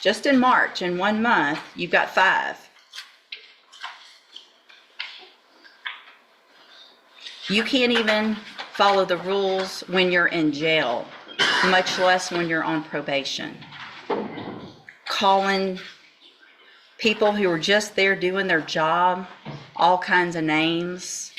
in 1 month, you've got 5. You can't even follow the rules when you're in jail, much less when you're on probation. Calling people who are just there doing their job all kinds of names.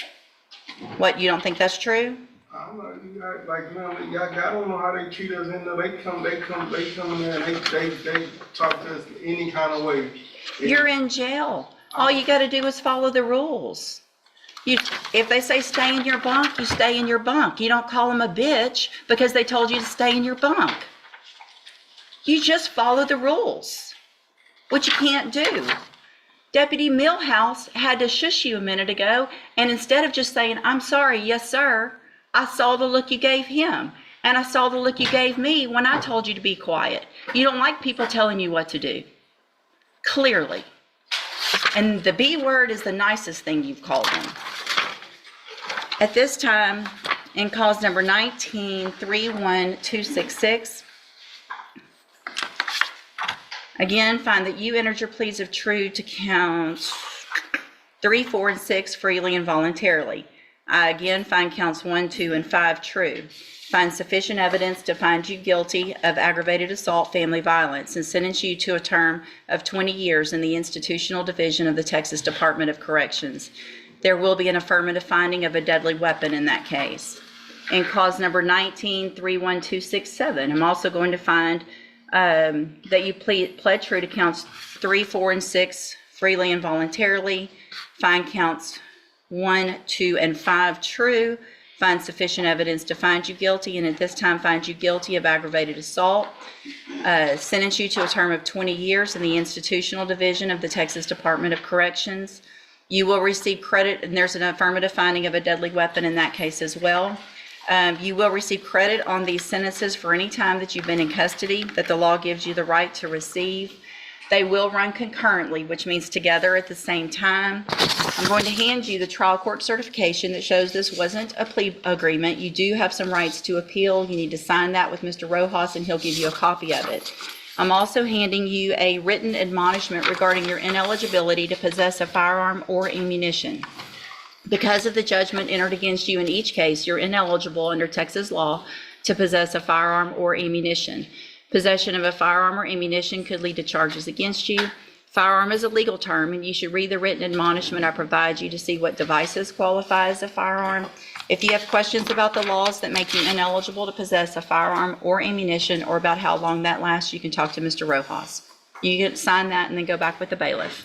What, you don't think that's true? I'm like, man, I don't know how they treat us in there. They come in there and they talk to us any kind of way. You're in jail. All you gotta do is follow the rules. If they say stay in your bunk, you stay in your bunk. You don't call them a bitch because they told you to stay in your bunk. You just follow the rules, which you can't do. Deputy Millhouse had to shush you a minute ago, and instead of just saying, "I'm sorry, yes, sir," I saw the look you gave him, and I saw the look you gave me when I told you to be quiet. You don't like people telling you what to do. Clearly. And the B word is the nicest thing you've called him. At this time, in cause number 19-31266, again, find that you entered your pleas of true to counts 3, 4, and 6 freely and voluntarily. I again find counts 1, 2, and 5 true. Find sufficient evidence to find you guilty of aggravated assault, family violence, and sentence you to a term of 20 years in the institutional division of the Texas Department of Corrections. There will be an affirmative finding of a deadly weapon in that case. In cause number 19-31267, I'm also going to find that you pled true to counts 3, 4, and 6 freely and voluntarily. Find counts 1, 2, and 5 true. Find sufficient evidence to find you guilty, and at this time find you guilty of aggravated assault. Sentence you to a term of 20 years in the institutional division of the Texas Department of Corrections. You will receive credit, and there's an affirmative finding of a deadly weapon in that case as well. You will receive credit on these sentences for any time that you've been in custody that the law gives you the right to receive. They will run concurrently, which means together at the same time. I'm going to hand you the trial court certification that shows this wasn't a plea agreement. You do have some rights to appeal. You need to sign that with Mr. Rojas, and he'll give you a copy of it. I'm also handing you a written admonishment regarding your ineligibility to possess a firearm or ammunition. Because of the judgment entered against you in each case, you're ineligible under Texas law to possess a firearm or ammunition. Possession of a firearm or ammunition could lead to charges against you. Firearm is a legal term, and you should read the written admonishment I provide you to see what devices qualify as a firearm. If you have questions about the laws that make you ineligible to possess a firearm or ammunition, or about how long that lasts, you can talk to Mr. Rojas. You can sign that and then go back with the bailiff.